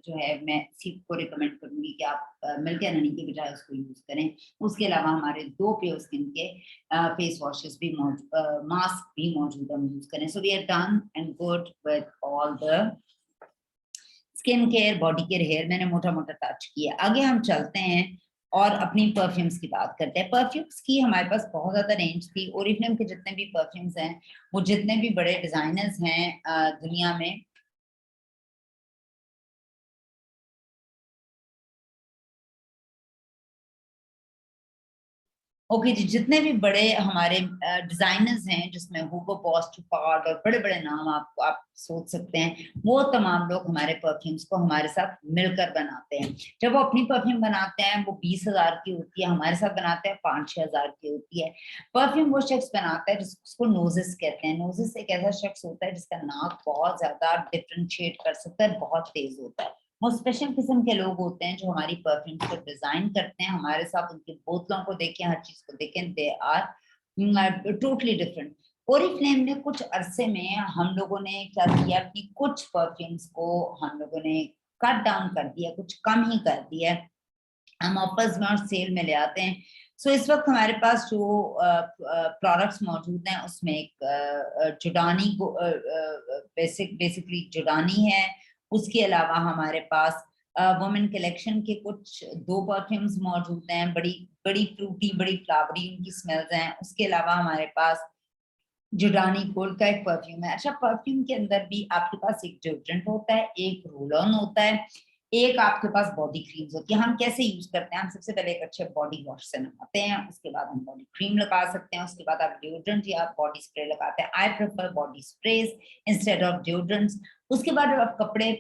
जो है मैं इसी को रिकमेंड करूंगी कि आप मिल्क एंड हनी के बजाय उसको यूज करें। उसके अलावा हमारे 2 प्योर स्किन के फेस वॉशेस भी मौजूद, मास्क भी मौजूद है, यूज करें। So we are done and good with all the skin care, body care, hair मैंने मोटा मोटा टच किया। आगे हम चलते हैं और अपनी परफ्यूम्स की बात करते हैं। परफ्यूम्स की हमारे पास बहुत ज्यादा रेंज थी। ओरिफ्लेम के जितने भी परफ्यूम्स हैं, वो जितने भी बड़े डिजाइनर्स हैं दुनिया में, ओके जी, जितने भी बड़े हमारे डिजाइनर्स हैं जिसमें हुगो बॉस, टुपार्ड और बड़े बड़े नाम आप सोच सकते हैं, वो तमाम लोग हमारे परफ्यूम्स को हमारे साथ मिलकर बनाते हैं। जब वो अपनी परफ्यूम बनाते हैं वो 20,000 की होती है, हमारे साथ बनाते हैं 5-6 हजार की होती है। परफ्यूम वो शख्स बनाता है जिसको नोजिस कहते हैं। नोजिस एक ऐसा शख्स होता है जिसका नाक बहुत ज्यादा डिफ्रेंशिएट कर सकता है, बहुत तेज होता है। वो स्पेशल किस्म के लोग होते हैं जो हमारी परफ्यूम को डिजाइन करते हैं, हमारे साथ उनकी बोतलों को देखें, हर चीज को देखें, they are totally different. Oriflame ने कुछ अरसे में हम लोगों ने क्या किया, अपनी कुछ परफ्यूम्स को हम लोगों ने कट डाउन कर दिया, कुछ कम ही कर दिया, हम ऑफर्स में और सेल में ले आते हैं। सो इस वक्त हमारे पास जो प्रोडक्ट्स मौजूद हैं उसमें एक जुडानी को बेसिकली जुडानी है। उसके अलावा हमारे पास वुमेन कलेक्शन के कुछ 2 परफ्यूम्स मौजूद हैं, बड़ी बड़ी फ्रूटी, बड़ी फ्लावरी उनकी स्मेल्स हैं। उसके अलावा हमारे पास जुडानी गोल्ड का एक परफ्यूम है। अच्छा, परफ्यूम के अंदर भी आपके पास एक डिओड्रेंट होता है, एक रोल ऑन होता है, एक आपके पास बॉडी क्रीम्स होती है। हम कैसे यूज करते हैं, हम सबसे पहले एक अच्छे बॉडी वॉश से नहाते हैं, उसके बाद हम बॉडी क्रीम लगा सकते हैं, उसके बाद आप डिओड्रेंट या बॉडी स्प्रे लगाते हैं। I prefer body sprays instead of deodorants. उसके बाद जब आप कपड़े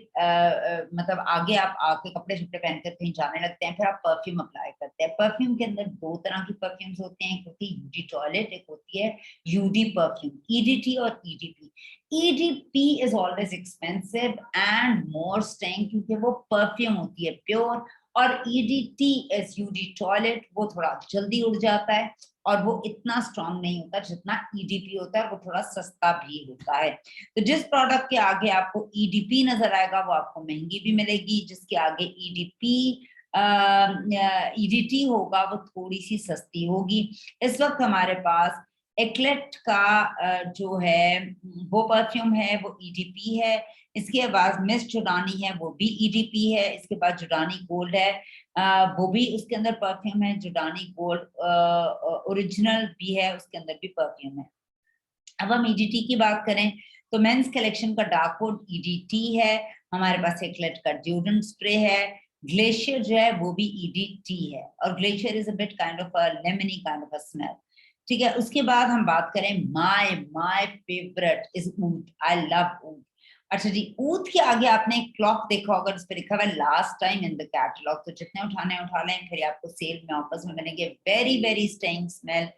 मतलब आगे आप आके कपड़े शपड़े पहनकर कहीं जाने लगते हैं, फिर आप परफ्यूम अप्लाई करते हैं। परफ्यूम के अंदर दो तरह की परफ्यूम्स होते हैं, एक होती है यूडी टॉयलेट, एक होती है यूडी परफ्यूम, ईडीटी और EDP. EDP is always expensive and more staying, क्योंकि वो परफ्यूम होती है प्योर, और ईडीटी इज यूडी टॉयलेट, वो थोड़ा जल्दी उड़ जाता है और वो इतना स्ट्रॉन्ग नहीं होता जितना ईडीपी होता है, वो थोड़ा सस्ता भी होता है। तो जिस प्रोडक्ट के आगे आपको ईडीपी नजर आएगा वो आपको महंगी भी मिलेगी, जिसके आगे ईडीपी ईडीटी होगा वो थोड़ी सी सस्ती होगी। इस वक्त हमारे पास एक्लेट का जो है वो परफ्यूम है वो ईडीपी है। इसके बाद मिस जुडानी है वो भी ईडीपी है। इसके बाद जुडानी गोल्ड है, वो भी उसके अंदर परफ्यूम है। जुडानी गोल्ड ओरिजिनल भी है, उसके अंदर भी परफ्यूम है। अब हम ईडीटी की बात करें तो मेंस कलेक्शन का डार्क कोड ईडीटी है। हमारे पास एक्लेट का ड्यूरेंट स्प्रे है। ग्लेशियर जो है वो भी ईडीटी है, और glacier is a bit kind of a lemony kind of a smell. ठीक है, उसके बाद हम बात करें my my favourite is oud. I love oud. अच्छा जी, ऊद के आगे आपने एक क्लॉक देखा होगा जिस पे लिखा हुआ है last time in the catalogue, तो जितने उठाने उठा लें, फिर आपको सेल में ऑफर्स में मिलेंगे। Very very staying smell,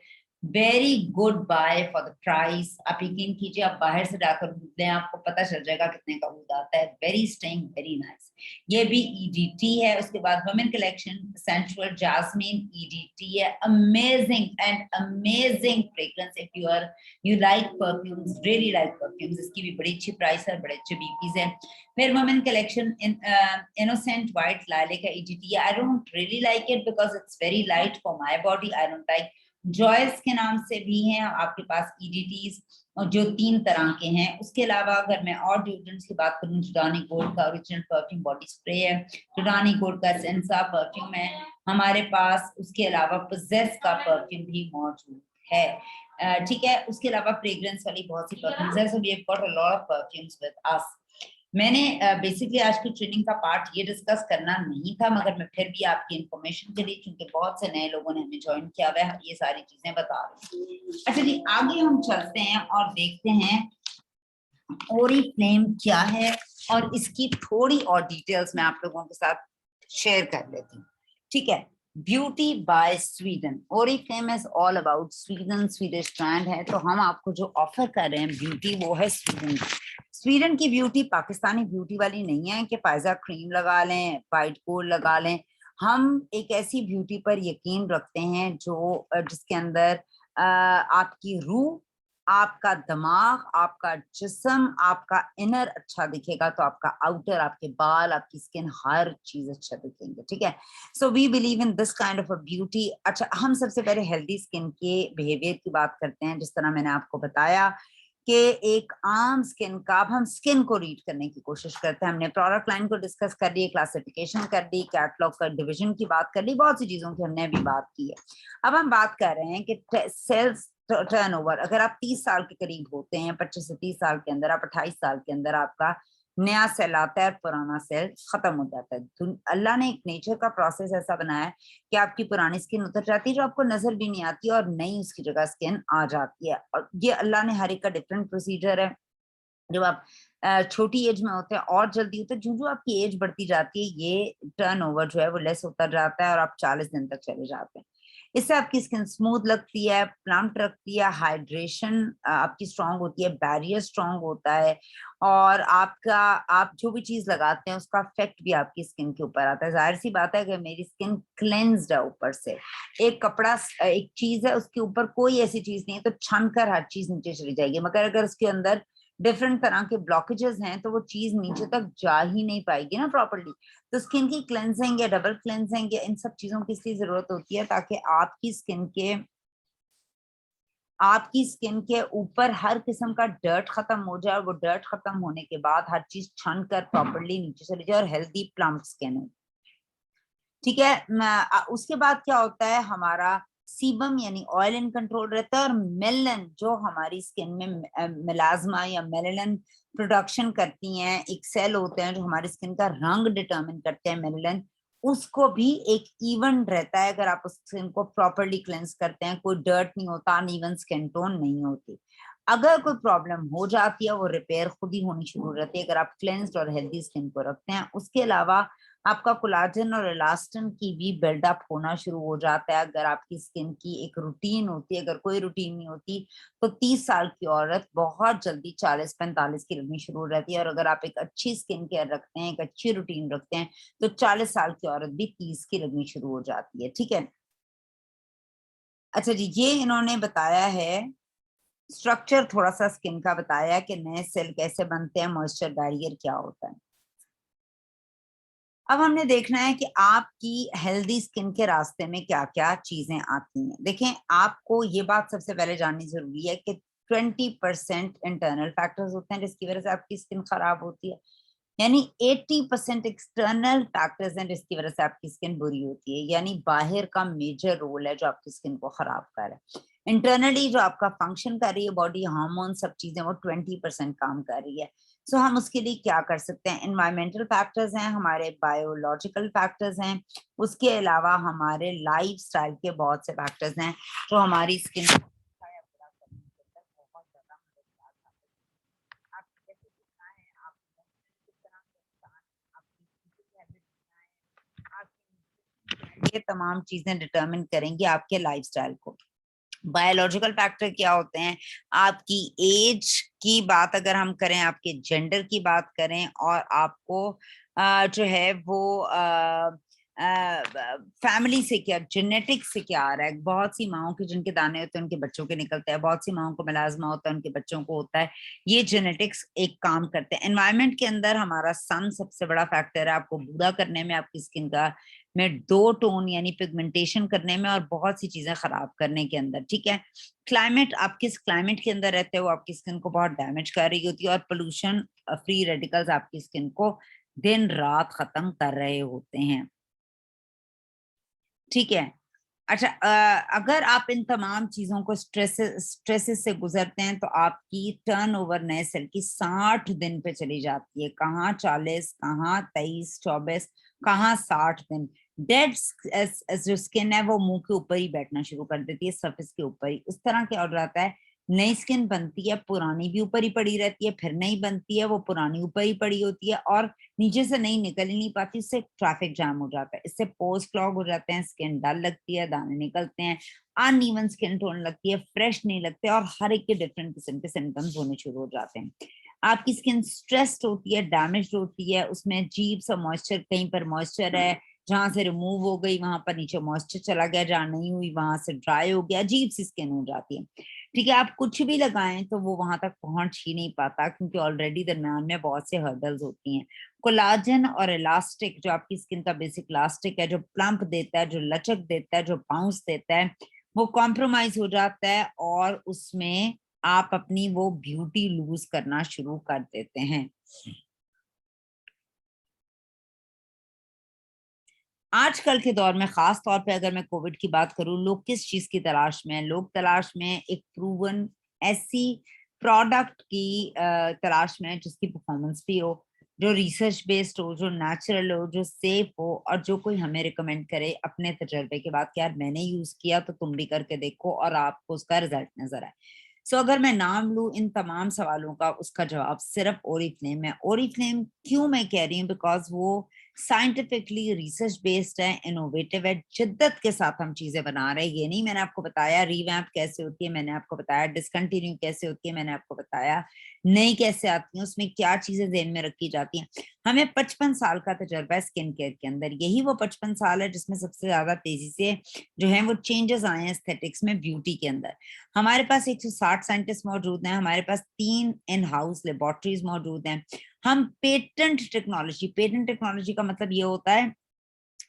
very good buy for the price. आप यकीन कीजिए, आप बाहर से जाकर ऊद लें, आपको पता चल जाएगा कितने का ऊद आता है। Very staying, very nice. ये भी ईडीटी है। उसके बाद women collection sensual jasmine EDT है। Amazing and amazing fragrance. If you like perfumes, really like perfumes, इसकी भी बड़ी अच्छी प्राइस है, बड़े अच्छे बीपीज है। फिर वुमेन कलेक्शन इनोसेंट व्हाइट लाइले का ईडीटी है। I don't really like it because it's very light for my body. I don't like. Joyce के नाम से भी हैं आपके पास ईडीटीज, जो 3 तरह के हैं। उसके अलावा अगर मैं और ड्यूरेंट्स की बात करूं, जुडानी गोल्ड का ओरिजिनल परफ्यूम बॉडी स्प्रे है। जुडानी गोल्ड का सेंसा परफ्यूम है हमारे पास। उसके अलावा पोजेस का परफ्यूम भी मौजूद है। ठीक है, उसके अलावा फ्रेग्रेंस वाली बहुत सी परफ्यूम्स है। So we have got a lot of perfumes with us. मैंने बेसिकली आज की ट्रेनिंग का पार्ट ये डिस्कस करना नहीं था, मगर मैं फिर भी आपकी इंफॉर्मेशन के लिए, क्योंकि बहुत से नए लोगों ने हमें ज्वाइन किया हुआ है, ये सारी चीजें बता रही हूँ। अच्छा जी, आगे हम चलते हैं और देखते हैं ओरिफ्लेम क्या है, और इसकी थोड़ी और डिटेल्स मैं आप लोगों के साथ शेयर कर लेती हूँ। ठीक है, beauty by Sweden. Oriflame is all about Sweden, Swedish brand है। तो हम आपको जो ऑफर कर रहे हैं ब्यूटी, वो है स्वीडन की। स्वीडन की ब्यूटी पाकिस्तानी ब्यूटी वाली नहीं है कि फायजा क्रीम लगा लें, वाइट गोल्ड लगा लें। हम एक ऐसी ब्यूटी पर यकीन रखते हैं जो जिसके अंदर आपकी रूह, आपका दिमाग, आपका जिस्म, आपका इनर अच्छा दिखेगा तो आपका आउटर, आपके बाल, आपकी स्किन, हर चीज अच्छा दिखेंगे। ठीक है, so we believe in this kind of a beauty. अच्छा, हम सबसे पहले हेल्दी स्किन के बिहेवियर की बात करते हैं। जिस तरह मैंने आपको बताया कि एक आम स्किन का, अब हम स्किन को रीड करने की कोशिश करते हैं। हमने प्रोडक्ट लाइन को डिस्कस कर ली, क्लासिफिकेशन कर दी, कैटलॉग का डिवीजन की बात कर ली, बहुत सी चीजों की हमने अभी बात की है। अब हम बात कर रहे हैं कि सेल्स टर्नओवर। अगर आप 30 साल के करीब होते हैं, 25 से 30 साल के अंदर, आप 28 साल के अंदर आपका नया सेल आता है, पुराना सेल खत्म हो जाता है। तो अल्लाह ने एक नेचर का प्रोसेस ऐसा बनाया है कि आपकी पुरानी स्किन उतर जाती है जो आपको नजर भी नहीं आती, और नई उसकी जगह स्किन आ जाती है। और ये अल्लाह ने हर एक का डिफरेंट प्रोसीजर है। जब आप छोटी एज में होते हैं और जल्दी होते हैं, जो जो आपकी एज बढ़ती जाती है ये टर्नओवर जो है वो लेस होता जाता है, और आप 40 दिन तक चले जाते हैं। इससे आपकी स्किन स्मूथ लगती है, प्लम्प रखती है, हाइड्रेशन आपकी स्ट्रांग होती है, बैरियर स्ट्रांग होता है, और आपका, आप जो भी चीज लगाते हैं उसका इफेक्ट भी आपकी स्किन के ऊपर आता है। जाहिर सी बात है कि मेरी स्किन क्लेंस्ड है ऊपर से, एक कपड़ा, एक चीज है, उसके ऊपर कोई ऐसी चीज नहीं है तो छन कर हर चीज नीचे चली जाएगी, मगर अगर उसके अंदर डिफरेंट तरह के ब्लॉकेजेस हैं तो वो चीज नीचे तक जा ही नहीं पाएगी ना प्रॉपर्ली। तो स्किन की क्लेंजिंग या डबल क्लेंजिंग या इन सब चीजों की इसलिए जरूरत होती है ताकि आपकी स्किन के ऊपर हर किस्म का डर्ट खत्म हो जाए, और वो डर्ट खत्म होने के बाद हर चीज छन कर प्रॉपर्ली नीचे चली जाए और हेल्दी प्लम्प स्किन हो। ठीक है, उसके बाद क्या होता है, हमारा सीबम यानी ऑयल इन कंट्रोल रहता है, और मेलन जो हमारी स्किन में मिलाजमा या मेलानिन प्रोडक्शन करती हैं, एक सेल होते हैं जो हमारी स्किन का रंग डिटरमिन करते हैं, मेलानिन, उसको भी एक इवन रहता है। अगर आप उस स्किन को प्रॉपरली क्लेंस करते हैं, कोई डर्ट नहीं होता, अनइवन स्किन टोन नहीं होती। अगर कोई प्रॉब्लम हो जाती है वो रिपेयर खुद ही होनी शुरू हो जाती है अगर आप क्लेंस्ड और हेल्दी स्किन को रखते हैं। उसके अलावा आपका कोलाजन और इलास्टिन की भी बिल्डअप होना शुरू हो जाता है अगर आपकी स्किन की एक रूटीन होती है। अगर कोई रूटीन नहीं होती तो 30 साल की औरत बहुत जल्दी 40-45 की लगनी शुरू हो जाती है, और अगर आप एक अच्छी स्किन केयर रखते हैं, एक अच्छी रूटीन रखते हैं, तो 40 साल की औरत भी 30 की लगनी शुरू हो जाती है। ठीक है। अच्छा जी, ये इन्होंने बताया है स्ट्रक्चर, थोड़ा सा स्किन का बताया कि नए सेल कैसे बनते हैं, मॉइस्चर बैरियर क्या होता है। अब हमने देखना है कि आपकी हेल्दी स्किन के रास्ते में क्या-क्या चीजें आती हैं। देखें, आपको ये बात सबसे पहले जाननी जरूरी है कि 20% इंटरनल फैक्टर्स होते हैं जिसकी वजह से आपकी स्किन खराब होती है, यानी 80% एक्सटर्नल फैक्टर्स हैं जिसकी वजह से आपकी स्किन बुरी होती है। यानी बाहर का मेजर रोल है जो आपकी स्किन को खराब कर रहा है। इंटरनली जो आपका फंक्शन कर रही है बॉडी, हार्मोन, सब चीजें, वो 20% काम कर रही है। सो हम उसके लिए क्या कर सकते हैं? एनवायरमेंटल फैक्टर्स हैं, हमारे बायोलॉजिकल फैक्टर्स हैं, उसके अलावा हमारे लाइफ स्टाइल के बहुत से फैक्टर्स हैं जो हमारी स्किन को अच्छा या बुरा करने के अंदर बहुत ज्यादा मददगार साबित होते हैं। आप कैसे दिखना है, आप किस तरह के इंसान हैं, आपकी eating habits क्या है, आपकी nutrition क्या है, ये तमाम चीजें डिटरमिन करेंगी आपके लाइफस्टाइल को। बायोलॉजिकल फैक्टर क्या होते हैं? आपकी एज की बात अगर हम करें, आपके जेंडर की बात करें, और आपको जो है वो फैमिली से क्या, जेनेटिक्स से क्या आ रहा है। बहुत सी माओं के जिनके दाने होते हैं उनके बच्चों के निकलते हैं, बहुत सी माओं को मिलाजमा होता है उनके बच्चों को होता है। ये जेनेटिक्स एक काम करते हैं। एनवायरनमेंट के अंदर हमारा सन सबसे बड़ा फैक्टर है, आपको बूढ़ा करने में, आपकी स्किन का में दो टोन यानी पिगमेंटेशन करने में, और बहुत सी चीजें खराब करने के अंदर। ठीक है। क्लाइमेट, आप किस क्लाइमेट के अंदर रहते हो, आपकी स्किन को बहुत डैमेज कर रही होती है, और पोल्यूशन, फ्री रेडिकल्स आपकी स्किन को दिन रात खत्म कर रहे होते हैं। ठीक है। अच्छा, अगर आप इन तमाम चीजों को स्ट्रेसेस से गुजरते हैं तो आपकी टर्नओवर नए सेल की 60 दिन पे चली जाती है। कहाँ 40, कहाँ 23-24, कहाँ 60 दिन। डेड जो स्किन है वो मुंह के ऊपर ही बैठना शुरू कर देती है, सरफेस के ऊपर ही। उस तरह क्या हो जाता है, नई स्किन बनती है, पुरानी भी ऊपर ही पड़ी रहती है, फिर नई बनती है, वो पुरानी ऊपर ही पड़ी होती है, और नीचे से नहीं निकल ही नहीं पाती, इससे ट्रैफिक जाम हो जाता है, इससे पोर्स क्लॉग हो जाते हैं, स्किन डल लगती है, दाने निकलते हैं, अनइवन स्किन टोन लगती है, फ्रेश नहीं लगते, और हर एक के डिफरेंट किस्म के सिम्टम्स होने शुरू हो जाते हैं। आपकी स्किन स्ट्रेस्ड होती है, डैमेज्ड होती है, उसमें अजीब सा मॉइस्चर, कहीं पर मॉइस्चर है, जहां से रिमूव हो गई वहां पर नीचे मॉइस्चर चला गया, जहां नहीं हुई वहां से ड्राई हो गया, अजीब सी स्किन हो जाती है। ठीक है। आप कुछ भी लगाएं तो वो वहां तक पहुंच ही नहीं पाता, क्योंकि ऑलरेडी दरम्यान में बहुत से हर्डल्स होती हैं। कोलाजन और इलास्टिक, जो आपकी स्किन का बेसिक इलास्टिक है, जो प्लम्प देता है, जो लचक देता है, जो बाउंस देता है, वो कॉम्प्रोमाइज हो जाता है, और उसमें आप अपनी वो ब्यूटी लूज करना शुरू कर देते हैं। आजकल के दौर में खास तौर पे अगर मैं कोविड की बात करूं, लोग किस चीज की तलाश में हैं? लोग तलाश में हैं एक प्रूवन ऐसी प्रोडक्ट की तलाश में है जिसकी परफॉर्मेंस भी हो, जो रिसर्च बेस्ड हो, जो नेचुरल हो, जो सेफ हो, और जो कोई हमें रिकमेंड करे अपने तजर्बे के बाद कि यार मैंने यूज किया तो तुम भी करके देखो और आपको उसका रिजल्ट नजर आए। सो अगर मैं नाम लूं इन तमाम सवालों का, उसका जवाब सिर्फ ओरिफ्लेम है। ओरिफ्लेम क्यों मैं कह रही हूँ? बिकॉज वो साइंटिफिकली रिसर्च बेस्ड है, इनोवेटिव है, जिद्दत के साथ हम चीजें बना रहे हैं। ये नहीं, मैंने आपको बताया रिवैम्प कैसे होती है, मैंने आपको बताया डिसकंटिन्यू कैसे होती है, मैंने आपको बताया नई कैसे आती है, उसमें क्या चीजें ध्यान में रखी जाती हैं। हमें 55 साल का तजर्बा है स्किन केयर के अंदर। यही वो 55 साल है जिसमें सबसे ज्यादा तेजी से जो है वो चेंजेस आए हैं एस्थेटिक्स में, ब्यूटी के अंदर। हमारे पास 160 साइंटिस्ट मौजूद हैं, हमारे पास 3 इन हाउस लेबोरेटरीज मौजूद हैं। हम पेटेंट टेक्नोलॉजी का मतलब ये होता है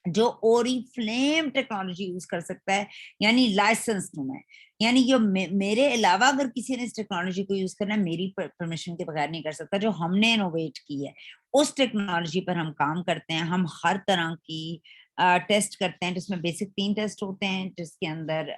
जो ओरिफ्लेम टेक्नोलॉजी यूज कर सकता है, यानी लाइसेंस है, यानी जो मेरे अलावा अगर किसी ने इस टेक्नोलॉजी को यूज करना है, मेरी परमिशन के बगैर नहीं कर सकता। जो हमने इनोवेट की है उस टेक्नोलॉजी पर हम काम करते हैं। हम हर तरह की टेस्ट करते हैं, जिसमें बेसिक 3 टेस्ट होते हैं, जिसके अंदर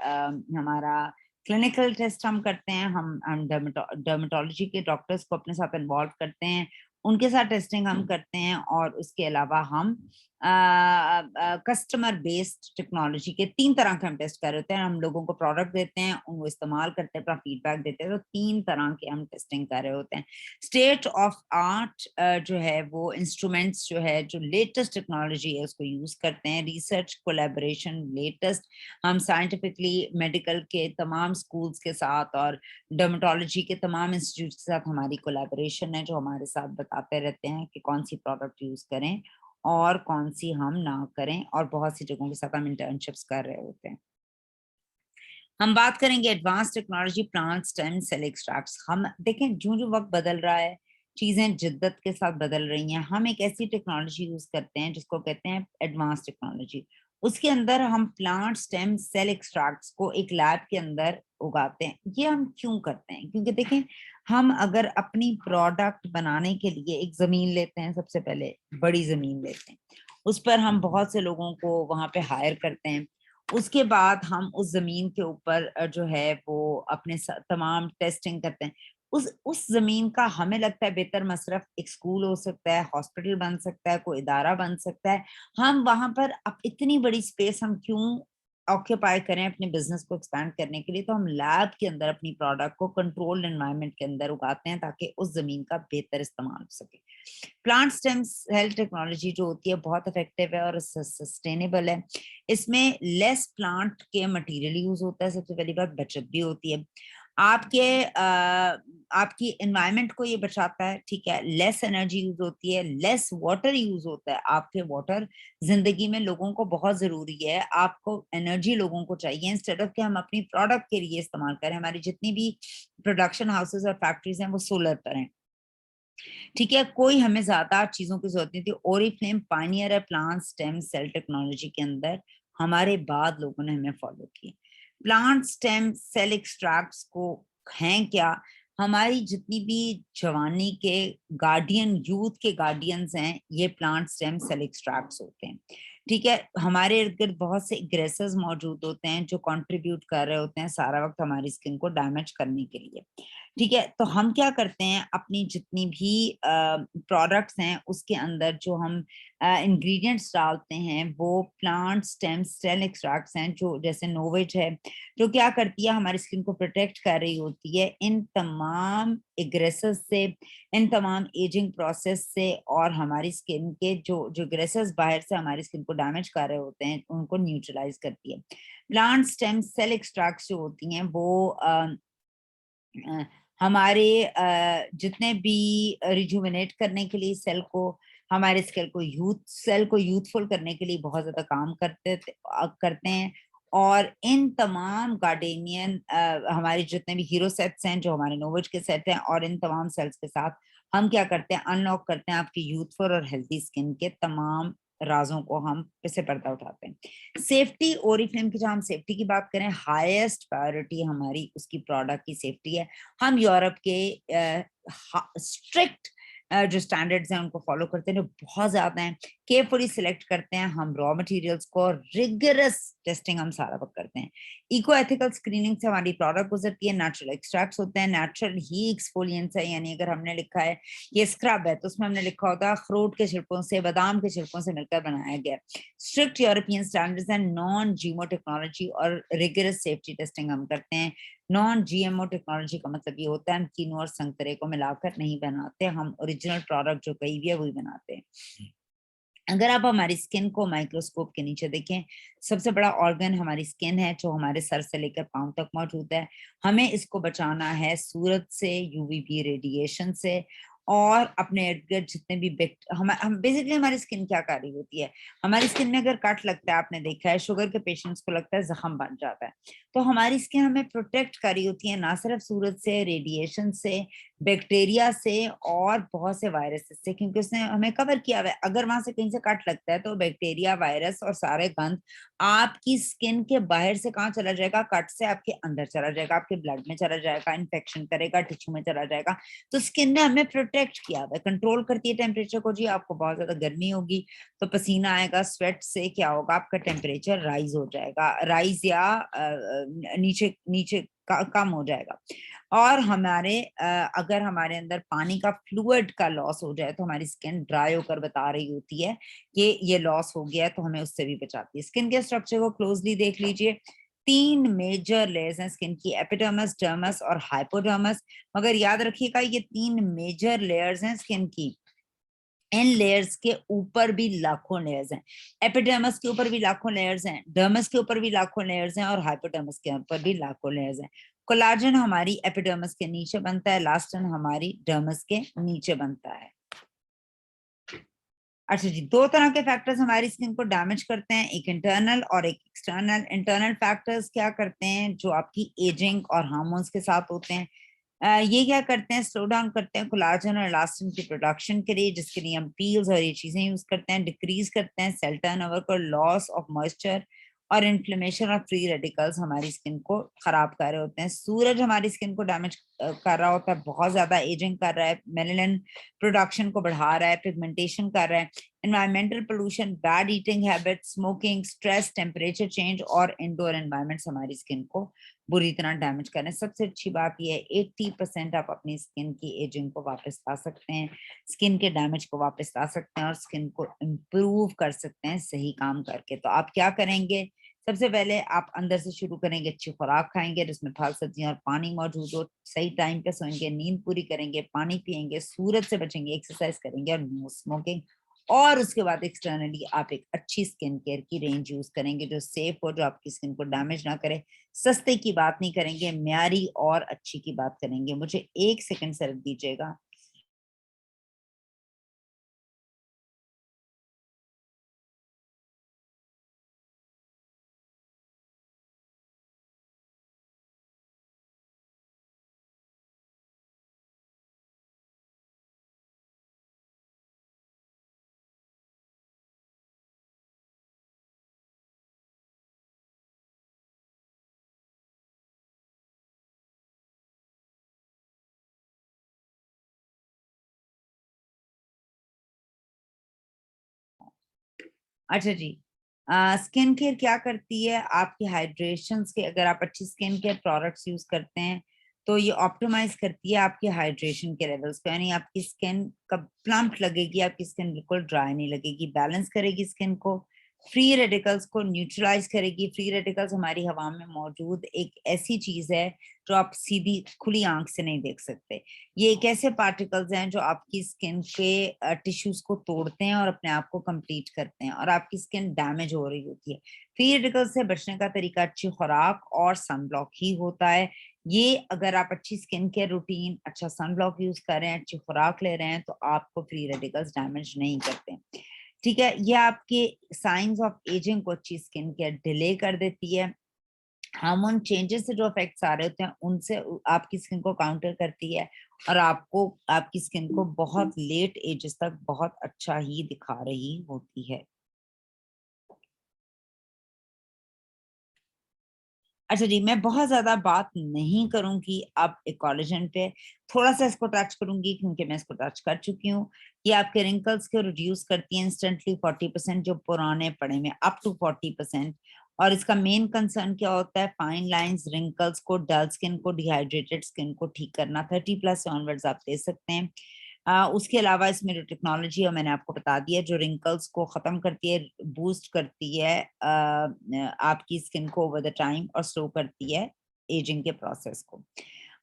हमारा क्लिनिकल टेस्ट हम करते हैं, हम डर्मेटोलॉजी के डॉक्टर्स को अपने साथ इन्वॉल्व करते हैं, उनके साथ टेस्टिंग हम करते हैं, और उसके अलावा हम कस्टमर बेस्ड टेक्नोलॉजी के 3 तरह के हम टेस्ट कर रहे होते हैं। हम लोगों को प्रोडक्ट देते हैं, उनको इस्तेमाल करते हैं, अपना फीडबैक देते हैं, तो 3 तरह के हम टेस्टिंग कर रहे होते हैं। स्टेट ऑफ आर्ट जो है वो इंस्ट्रूमेंट्स जो है, जो लेटेस्ट टेक्नोलॉजी है उसको यूज करते हैं। रिसर्च कोलैबोरेशन लेटेस्ट, हम साइंटिफिकली मेडिकल के तमाम स्कूल्स के साथ और डर्मेटोलॉजी के तमाम इंस्टीट्यूट के साथ हमारी कोलैबोरेशन है, जो हमारे साथ बताते रहते हैं कि कौन सी प्रोडक्ट यूज करें और कौन सी हम ना करें, और बहुत सी जगहों के साथ हम इंटर्नशिप्स कर रहे होते हैं। हम बात करेंगे advance technology plant stem cell extracts. हम देखें जो जो वक्त बदल रहा है, चीजें जिद्दत के साथ बदल रही हैं, हम एक ऐसी टेक्नोलॉजी यूज करते हैं जिसको कहते हैं एडवांस टेक्नोलॉजी। उसके अंदर हम प्लांट स्टेम सेल एक्सट्रैक्ट्स को एक लैब के अंदर उगाते हैं। ये हम क्यों करते हैं? क्योंकि देखें, हम अगर अपनी प्रोडक्ट बनाने के लिए एक जमीन लेते हैं, सबसे पहले बड़ी जमीन लेते हैं, उस पर हम बहुत से लोगों को वहां पे हायर करते हैं। उसके बाद हम उस जमीन के ऊपर जो है वो अपने तमाम टेस्टिंग करते हैं। उस जमीन का हमें लगता है बेहतर मसरफ एक स्कूल हो सकता है, हॉस्पिटल बन सकता है, कोई इदारा बन सकता है। हम वहां पर अब इतनी बड़ी स्पेस हम क्यों ऑक्यूपाई करें अपने बिजनेस को एक्सपैंड करने के लिए? तो हम लैब के अंदर अपनी प्रोडक्ट को कंट्रोल्ड एनवायरनमेंट के अंदर उगाते हैं ताकि उस जमीन का बेहतर इस्तेमाल हो सके। प्लांट स्टेम सेल टेक्नोलॉजी जो होती है बहुत इफेक्टिव है और सस्टेनेबल है। इसमें लेस प्लांट के मटेरियल यूज होता है, सबसे पहली बात बचत भी होती है आपके आपकी एनवायरनमेंट को ये बचाता है, ठीक है। लेस एनर्जी यूज होती है, लेस वाटर यूज होता है। आपके वाटर जिंदगी में लोगों को बहुत जरूरी है, आपको एनर्जी लोगों को चाहिए। इंस्टेड ऑफ कि हम अपनी प्रोडक्ट के लिए इस्तेमाल करें, हमारी जितनी भी प्रोडक्शन हाउसेज और फैक्ट्रीज हैं वो सोलर पर हैं, ठीक है। कोई हमें ज्यादा चीजों की जरूरत नहीं थी। ओरिफ्लेम पायनियर है प्लांट स्टेम सेल टेक्नोलॉजी के अंदर, हमारे बाद लोगों ने हमें फॉलो किए। प्लांट स्टेम सेल एक्सट्रैक्ट्स को हैं क्या? हमारी जितनी भी जवानी के गार्डियन, यूथ के गार्डियंस हैं, ये प्लांट स्टेम सेल एक्सट्रैक्ट्स होते हैं, ठीक है। हमारे इर्द गिर्द बहुत से एग्रेसर्स मौजूद होते हैं जो कंट्रीब्यूट कर रहे होते हैं सारा वक्त हमारी स्किन को डैमेज करने के लिए, ठीक है। तो हम क्या करते हैं, अपनी जितनी भी प्रोडक्ट्स हैं उसके अंदर जो हम इंग्रेडिएंट्स डालते हैं वो प्लांट स्टेम सेल एक्सट्रैक्ट्स हैं, जो जैसे नोवेज है, जो क्या करती है हमारी स्किन को प्रोटेक्ट कर रही होती है इन तमाम एग्रेसर्स से, इन तमाम एजिंग प्रोसेस से, और हमारी स्किन के जो जो एग्रेसर्स बाहर से हमारी स्किन को डैमेज कर रहे होते हैं उनको न्यूट्रलाइज करती है। प्लांट स्टेम सेल एक्सट्रैक्ट्स जो होती हैं वो हमारे जितने भी रिजुविनेट करने के लिए सेल को, हमारे सेल को यूथफुल करने के लिए बहुत ज्यादा काम करते हैं। और इन तमाम गार्डेनियन हमारे जितने भी हीरो सेट्स हैं जो हमारे नोवेज के सेट हैं, और इन तमाम सेल्स के साथ हम क्या करते हैं, अनलॉक करते हैं आपकी यूथफुल और हेल्थी स्किन के तमाम राजों को, हम से पर्दा उठाते हैं। सेफ्टी, ओरिफ्लेम की जब हम सेफ्टी की बात करें, हाईएस्ट प्रायोरिटी हमारी उसकी प्रोडक्ट की सेफ्टी है। हम यूरोप के स्ट्रिक्ट जो स्टैंडर्ड्स हैं उनको फॉलो करते हैं, जो बहुत ज्यादा हैं। केयरफुली सिलेक्ट करते हैं हम रॉ मटेरियल्स को, रिगरस टेस्टिंग हम सारा वक्त करते हैं। इको एथिकल स्क्रीनिंग से हमारी प्रोडक्ट गुजरती है। नेचुरल एक्सट्रैक्ट्स होते हैं, नेचुरल ही एक्सफोलिएंट्स है, यानी अगर हमने लिखा है ये स्क्रब है तो उसमें हमने लिखा होता है अखरोट के छिलकों से, बादाम के छिलकों से मिलकर बनाया गया। Strict European standards and non जीमो technology और रिगरस सेफ्टी टेस्टिंग हम करते हैं। नॉन जीएमओ टेक्नोलॉजी का मतलब ये होता है हम कीनू और संतरे को मिलाकर नहीं बनाते, हम ओरिजिनल प्रोडक्ट जो कही भी है वही बनाते हैं। अगर आप हमारी स्किन को माइक्रोस्कोप के नीचे देखें, सबसे बड़ा ऑर्गन हमारी स्किन है जो हमारे सर से लेकर पांव तक मौजूद है। हमें इसको बचाना है सूरज से, यूवीबी रेडिएशन से, और अपने इर्द गिर्द जितने भी हम बेसिकली हमारी स्किन क्या कर रही होती है, हमारी स्किन में अगर कट लगता है, आपने देखा है शुगर के पेशेंट्स को लगता है जख्म बन जाता है, तो हमारी स्किन हमें प्रोटेक्ट कर रही होती है ना सिर्फ सूरज से, रेडिएशन से, बैक्टीरिया से, और बहुत से वायरस से, क्योंकि उसने हमें कवर किया हुआ है। अगर वहां से कहीं से कट लगता है तो बैक्टीरिया, वायरस और सारे गंद आपकी स्किन के बाहर से कहाँ चला जाएगा, कट से आपके अंदर चला जाएगा, आपके ब्लड में चला जाएगा, इन्फेक्शन करेगा, टिश्यू में चला जाएगा। तो स्किन ने हमें प्रोटेक्ट किया हुआ है, कंट्रोल करती है टेम्परेचर को। जी आपको बहुत ज्यादा गर्मी होगी तो पसीना आएगा, स्वेट से क्या होगा, आपका टेम्परेचर राइज हो जाएगा, राइज या नीचे नीचे कम हो जाएगा। और हमारे अगर हमारे अंदर पानी का फ्लूइड का लॉस हो जाए तो हमारी स्किन ड्राई होकर बता रही होती है कि ये लॉस हो गया है, तो हमें उससे भी बचाती है। स्किन के स्ट्रक्चर को क्लोजली देख लीजिए। 3 मेजर लेयर्स हैं स्किन की, एपिडर्मिस, डर्मिस और हाइपोडर्मिस। मगर याद रखिएगा ये 3 मेजर लेयर्स हैं स्किन की। इन लेयर्स के ऊपर भी लाखों लेयर्स हैं। एपिडर्मिस के ऊपर भी लाखों लेयर्स हैं, डर्मिस के ऊपर भी लाखों लेयर्स हैं और हाइपोडर्मिस के ऊपर भी लाखों लेयर्स हैं। कोलाजन हमारी एपिडर्मिस के नीचे बनता है, इलास्टिन हमारी डर्मिस के नीचे बनता है। अच्छा जी, 2 तरह के फैक्टर्स हमारी स्किन को डैमेज करते हैं, एक इंटरनल और एक एक्सटर्नल। इंटरनल फैक्टर्स क्या करते हैं, जो आपकी एजिंग और हार्मोन्स के साथ होते हैं। ये क्या करते हैं, स्लो डाउन करते हैं कोलाजन और इलास्टिन की प्रोडक्शन के लिए, जिसके लिए हम पील्स और ये चीजें यूज करते हैं। डिक्रीज करते हैं सेल टर्नओवर को, लॉस ऑफ मॉइस्चर और इन्फ्लेमेशन और फ्री रेडिकल्स हमारी स्किन को खराब कर रहे होते हैं। सूरज हमारी स्किन को डैमेज कर रहा होता है, बहुत ज्यादा एजिंग कर रहा है, मेलानिन प्रोडक्शन को बढ़ा रहा है, पिगमेंटेशन कर रहा है। Environmental pollution, bad eating habit, smoking, stress, temperature change और इंडोर एनवायरमेंट्स हमारी स्किन को बुरी तरह डैमेज कर रहे हैं। सबसे अच्छी बात यह है 80% आप अपनी स्किन की एजिंग को वापस ला सकते हैं, स्किन के डैमेज को वापस ला सकते हैं और स्किन को इम्प्रूव कर सकते हैं सही काम करके। तो आप क्या करेंगे, सबसे पहले आप अंदर से शुरू करेंगे, अच्छी खुराक खाएंगे जिसमें फल सब्जियां और पानी मौजूद हो, सही टाइम पे सोएंगे, नींद पूरी करेंगे, पानी पिएंगे, सूरज से बचेंगे, एक्सरसाइज करेंगे और नो स्मोकिंग। और उसके बाद एक्सटर्नली आप एक अच्छी स्किन केयर की रेंज यूज करेंगे जो सेफ हो, जो आपकी स्किन को डैमेज ना करे। सस्ते की बात नहीं करेंगे, म्यारी और अच्छी की बात करेंगे। मुझे 1 सेकंड सर दीजिएगा। अच्छा जी, स्किन केयर क्या करती है, आपकी हाइड्रेशन के, अगर आप अच्छी स्किन केयर प्रोडक्ट्स यूज करते हैं तो ये ऑप्टिमाइज करती है आपकी हाइड्रेशन के लेवल्स को, यानी आपकी स्किन कब प्लम्प लगेगी, आपकी स्किन बिल्कुल ड्राई नहीं लगेगी, बैलेंस करेगी स्किन को, फ्री रेडिकल्स को न्यूट्रलाइज करेगी। फ्री रेडिकल्स हमारी हवा में मौजूद एक ऐसी चीज है जो आप सीधी खुली आंख से नहीं देख सकते। ये एक ऐसे पार्टिकल्स हैं जो आपकी स्किन के टिश्यूज को तोड़ते हैं और अपने आप को कंप्लीट करते हैं और आपकी स्किन डैमेज हो रही होती है। फ्री रेडिकल्स से बचने का तरीका अच्छी खुराक और सनब्लॉक ही होता है। ये अगर आप अच्छी स्किन केयर रूटीन, अच्छा सनब्लॉक यूज कर रहे हैं, अच्छी खुराक ले रहे हैं तो आपको फ्री रेडिकल्स डैमेज नहीं करते। ठीक है, ये आपके साइंस ऑफ एजिंग को, अच्छी स्किन केयर डिले कर देती है। हार्मोन चेंजेस से जो इफेक्ट्स आ रहे होते हैं उनसे आपकी स्किन को काउंटर करती है और आपको आपकी स्किन को बहुत लेट एजेस तक बहुत अच्छा ही दिखा रही होती है। अच्छा जी, मैं बहुत ज्यादा बात नहीं करूंगी अब कोलेजन पे, थोड़ा सा इसको टच करूंगी क्योंकि मैं इसको टच कर चुकी हूँ। ये आपके रिंकल्स को रिड्यूस करती है इंस्टेंटली 40%, जो पुराने पड़े में अप टू 40%। और इसका मेन कंसर्न क्या होता है, फाइन लाइंस, रिंकल्स को, डल स्किन को, डिहाइड्रेटेड स्किन को ठीक करना। 30+ ऑनवर्ड्स आप दे सकते हैं। उसके अलावा इसमें जो टेक्नोलॉजी है मैंने आपको बता दिया, जो रिंकल्स को खत्म करती है, बूस्ट करती है आपकी स्किन को ओवर द टाइम और स्लो करती है एजिंग के प्रोसेस को।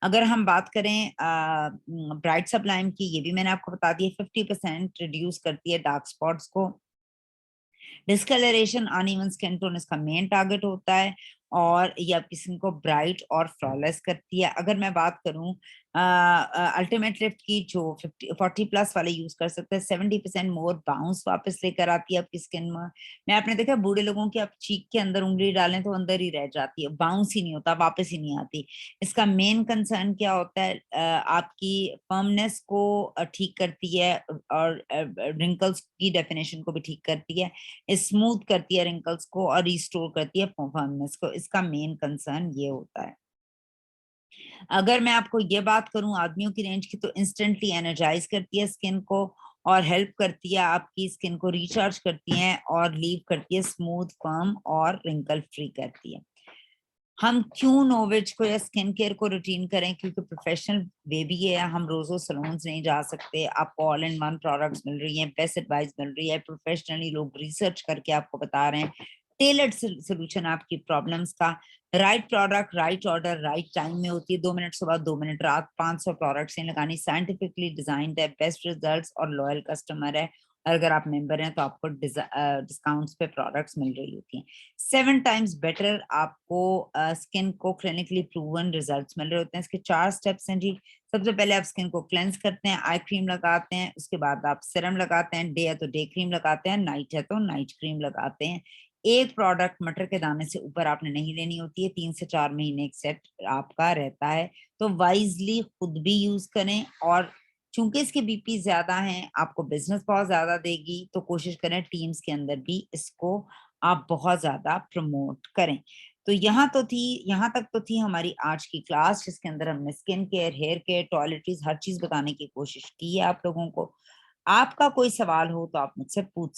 अगर हम बात करें ब्राइट सप्लाइम की, ये भी मैंने आपको बता दिया, 50% रिड्यूस करती है डार्क स्पॉट्स को। डिस्कलरेशन, अनइवन स्किन टोन इसका मेन टारगेट होता है और ये आपकी स्किन को ब्राइट और फ्लॉलेस करती है। अगर मैं बात करूं अल्टीमेट लिफ्ट की, जो 40+ वाले यूज कर सकते हैं, 70% मोर बाउंस वापस लेकर आती है आपकी स्किन में। मैं आपने देखा बूढ़े लोगों की, आप चीक के अंदर उंगली डालें तो अंदर ही रह जाती है, बाउंस ही नहीं होता, वापस ही नहीं आती। इसका मेन कंसर्न क्या होता है, आपकी फर्मनेस को ठीक करती है और रिंकल्स की डेफिनेशन को भी ठीक करती है, स्मूथ करती है रिंकल्स को और रिस्टोर करती है परफॉर्मेंस को। इसका मेन कंसर्न ये होता है। अगर मैं आपको ये बात करूं आदमियों की रेंज की, तो इंस्टेंटली एनर्जाइज करती है स्किन को और हेल्प करती है आपकी स्किन को, रिचार्ज करती है और लीव करती है स्मूथ, फर्म और रिंकल फ्री करती है। हम क्यों नोविच को या स्किन केयर को रूटीन करें, क्योंकि प्रोफेशनल वे भी है, हम रोजो सलून्स नहीं जा सकते, आपको ऑल इन वन प्रोडक्ट्स मिल रही हैं, बेस्ट एडवाइस मिल रही है, प्रोफेशनली लोग रिसर्च करके आपको बता रहे हैं टेलर्ड सोल्यूशन आपकी प्रॉब्लम्स का। Right product, right order, right time में होती है, 2 मिनट सुबह, 2 मिनट रात, 500 प्रोडक्ट्स नहीं लगानी, साइंटिफिकली डिजाइंड है, बेस्ट रिजल्ट्स और लॉयल कस्टमर है। और अगर आप मेंबर हैं तो आपको डिस्काउंट्स पे प्रोडक्ट्स मिल रही होती हैं। 7 टाइम्स बेटर आपको स्किन को क्लिनिकली प्रूवन रिजल्ट्स मिल रहे होते हैं। इसके 4 स्टेप्स हैं जी। सबसे पहले आप स्किन को क्लेंस करते हैं, आई क्रीम लगाते हैं, उसके बाद आप सीरम लगाते हैं, डे है तो डे क्रीम लगाते हैं, नाइट है तो नाइट क्रीम लगाते हैं। एक प्रोडक्ट मटर के दाने से ऊपर आपने नहीं लेनी होती है, 3 से 4 महीने एक सेट आपका रहता है, तो वाइजली खुद भी यूज करें। और चूंकि इसके बीपी ज्यादा हैं, आपको बिजनेस बहुत ज्यादा देगी, तो कोशिश करें टीम्स के अंदर भी इसको आप बहुत ज्यादा प्रमोट करें। तो यहाँ तक तो थी हमारी आज की क्लास, जिसके अंदर हमने skin care, hair care, toiletries, हर चीज बताने की कोशिश की है आप लोगों को। आपका कोई सवाल हो तो आप मुझसे पूछ